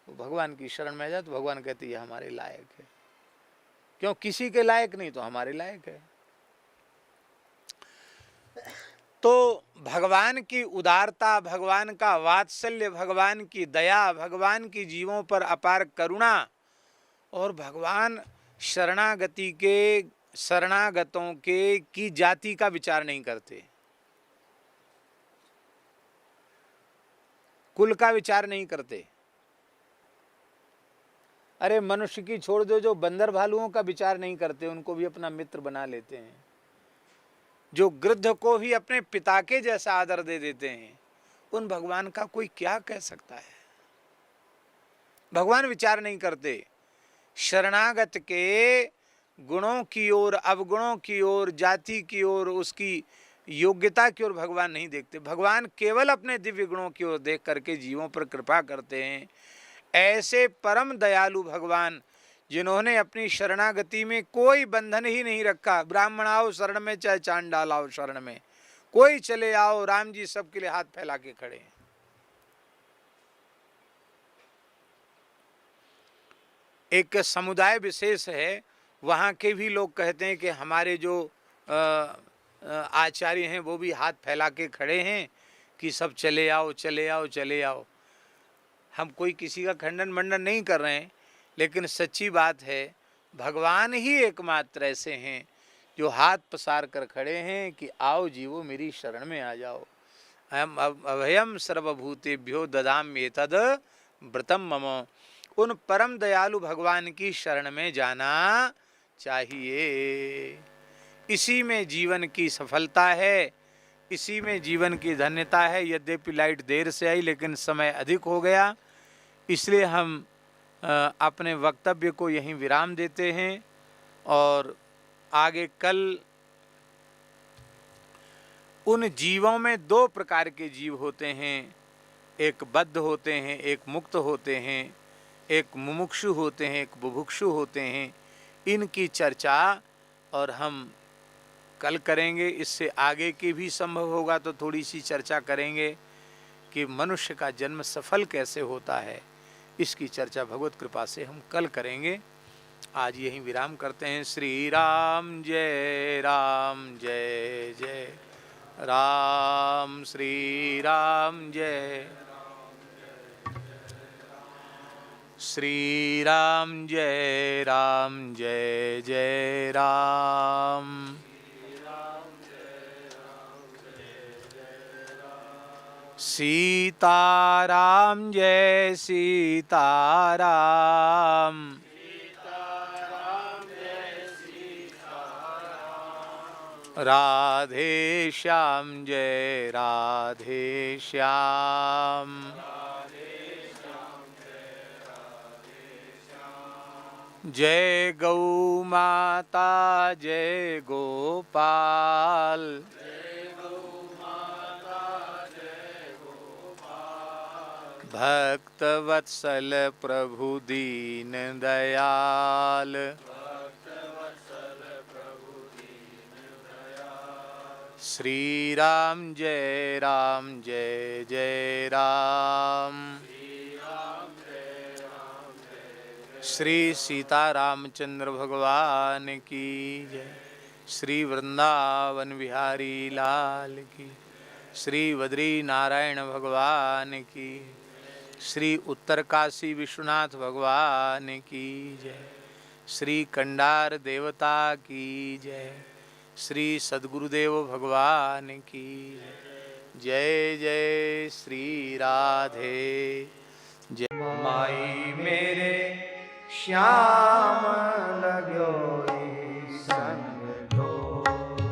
वो भगवान की शरण में जाए तो भगवान कहते हैं ये हमारे लायक है। क्यों? किसी के लायक नहीं तो हमारे लायक है। तो भगवान की उदारता, भगवान का वात्सल्य, भगवान की दया, भगवान की जीवों पर अपार करुणा, और भगवान शरणागतों के की जाति का विचार नहीं करते, कुल का विचार नहीं करते। अरे मनुष्य की छोड़ दो, जो बंदर भालुओं का विचार नहीं करते, उनको भी अपना मित्र बना लेते हैं। जो गृध्र को भी अपने पिता के जैसा आदर दे देते हैं, उन भगवान का कोई क्या कह सकता है। भगवान विचार नहीं करते। शरणागत के गुणों की ओर, अवगुणों की ओर, जाति की ओर, उसकी योग्यता की ओर भगवान नहीं देखते। भगवान केवल अपने दिव्य गुणों की ओर देख करके जीवों पर कृपा करते हैं। ऐसे परम दयालु भगवान, जिन्होंने अपनी शरणागति में कोई बंधन ही नहीं रखा। ब्राह्मण आओ शरण में, चाहे चांडाल आओ शरण में, कोई चले आओ, राम जी सबके लिए हाथ फैला के खड़े हैं। एक समुदाय विशेष है, वहाँ के भी लोग कहते हैं कि हमारे जो आचार्य हैं वो भी हाथ फैला के खड़े हैं कि सब चले आओ चले आओ चले आओ। हम कोई किसी का खंडन मंडन नहीं कर रहे हैं, लेकिन सच्ची बात है, भगवान ही एकमात्र ऐसे हैं जो हाथ पसार कर खड़े हैं कि आओ जीवो मेरी शरण में आ जाओ। अहम अभयम सर्वभूतेभ्यो ददाम्येतद व्रतम मम। उन परम दयालु भगवान की शरण में जाना चाहिए। इसी में जीवन की सफलता है, इसी में जीवन की धन्यता है। यद्यपि लाइट देर से आई, लेकिन समय अधिक हो गया, इसलिए हम अपने वक्तव्य को यहीं विराम देते हैं। और आगे कल उन जीवों में दो प्रकार के जीव होते हैं, एक बद्ध होते हैं, एक मुक्त होते हैं, एक मुमुक्षु होते हैं, एक बुभुक्षु होते हैं। इनकी चर्चा और हम कल करेंगे। इससे आगे की भी संभव होगा तो थोड़ी सी चर्चा करेंगे कि मनुष्य का जन्म सफल कैसे होता है। इसकी चर्चा भगवत कृपा से हम कल करेंगे। आज यहीं विराम करते हैं। श्री राम जय जय राम, श्री राम जय, श्री राम जय जय राम, सीताराम जय सीताराम, राधे श्याम जय राधे श्याम, जय गौ माता जय गोपाल, भक्त वत्सल प्रभु दीन दयाल, श्री राम जय जय राम, श्री सीता रामचंद्र भगवान की जय, श्री वृंदावन बिहारी लाल की, श्री बद्री नारायण भगवान की, श्री उत्तर काशी विश्वनाथ भगवान की जय, श्री कंडार देवता की जय, श्री सद्गुरुदेव भगवान की जय जय श्री राधे जय। माई मेरे श्याम लगो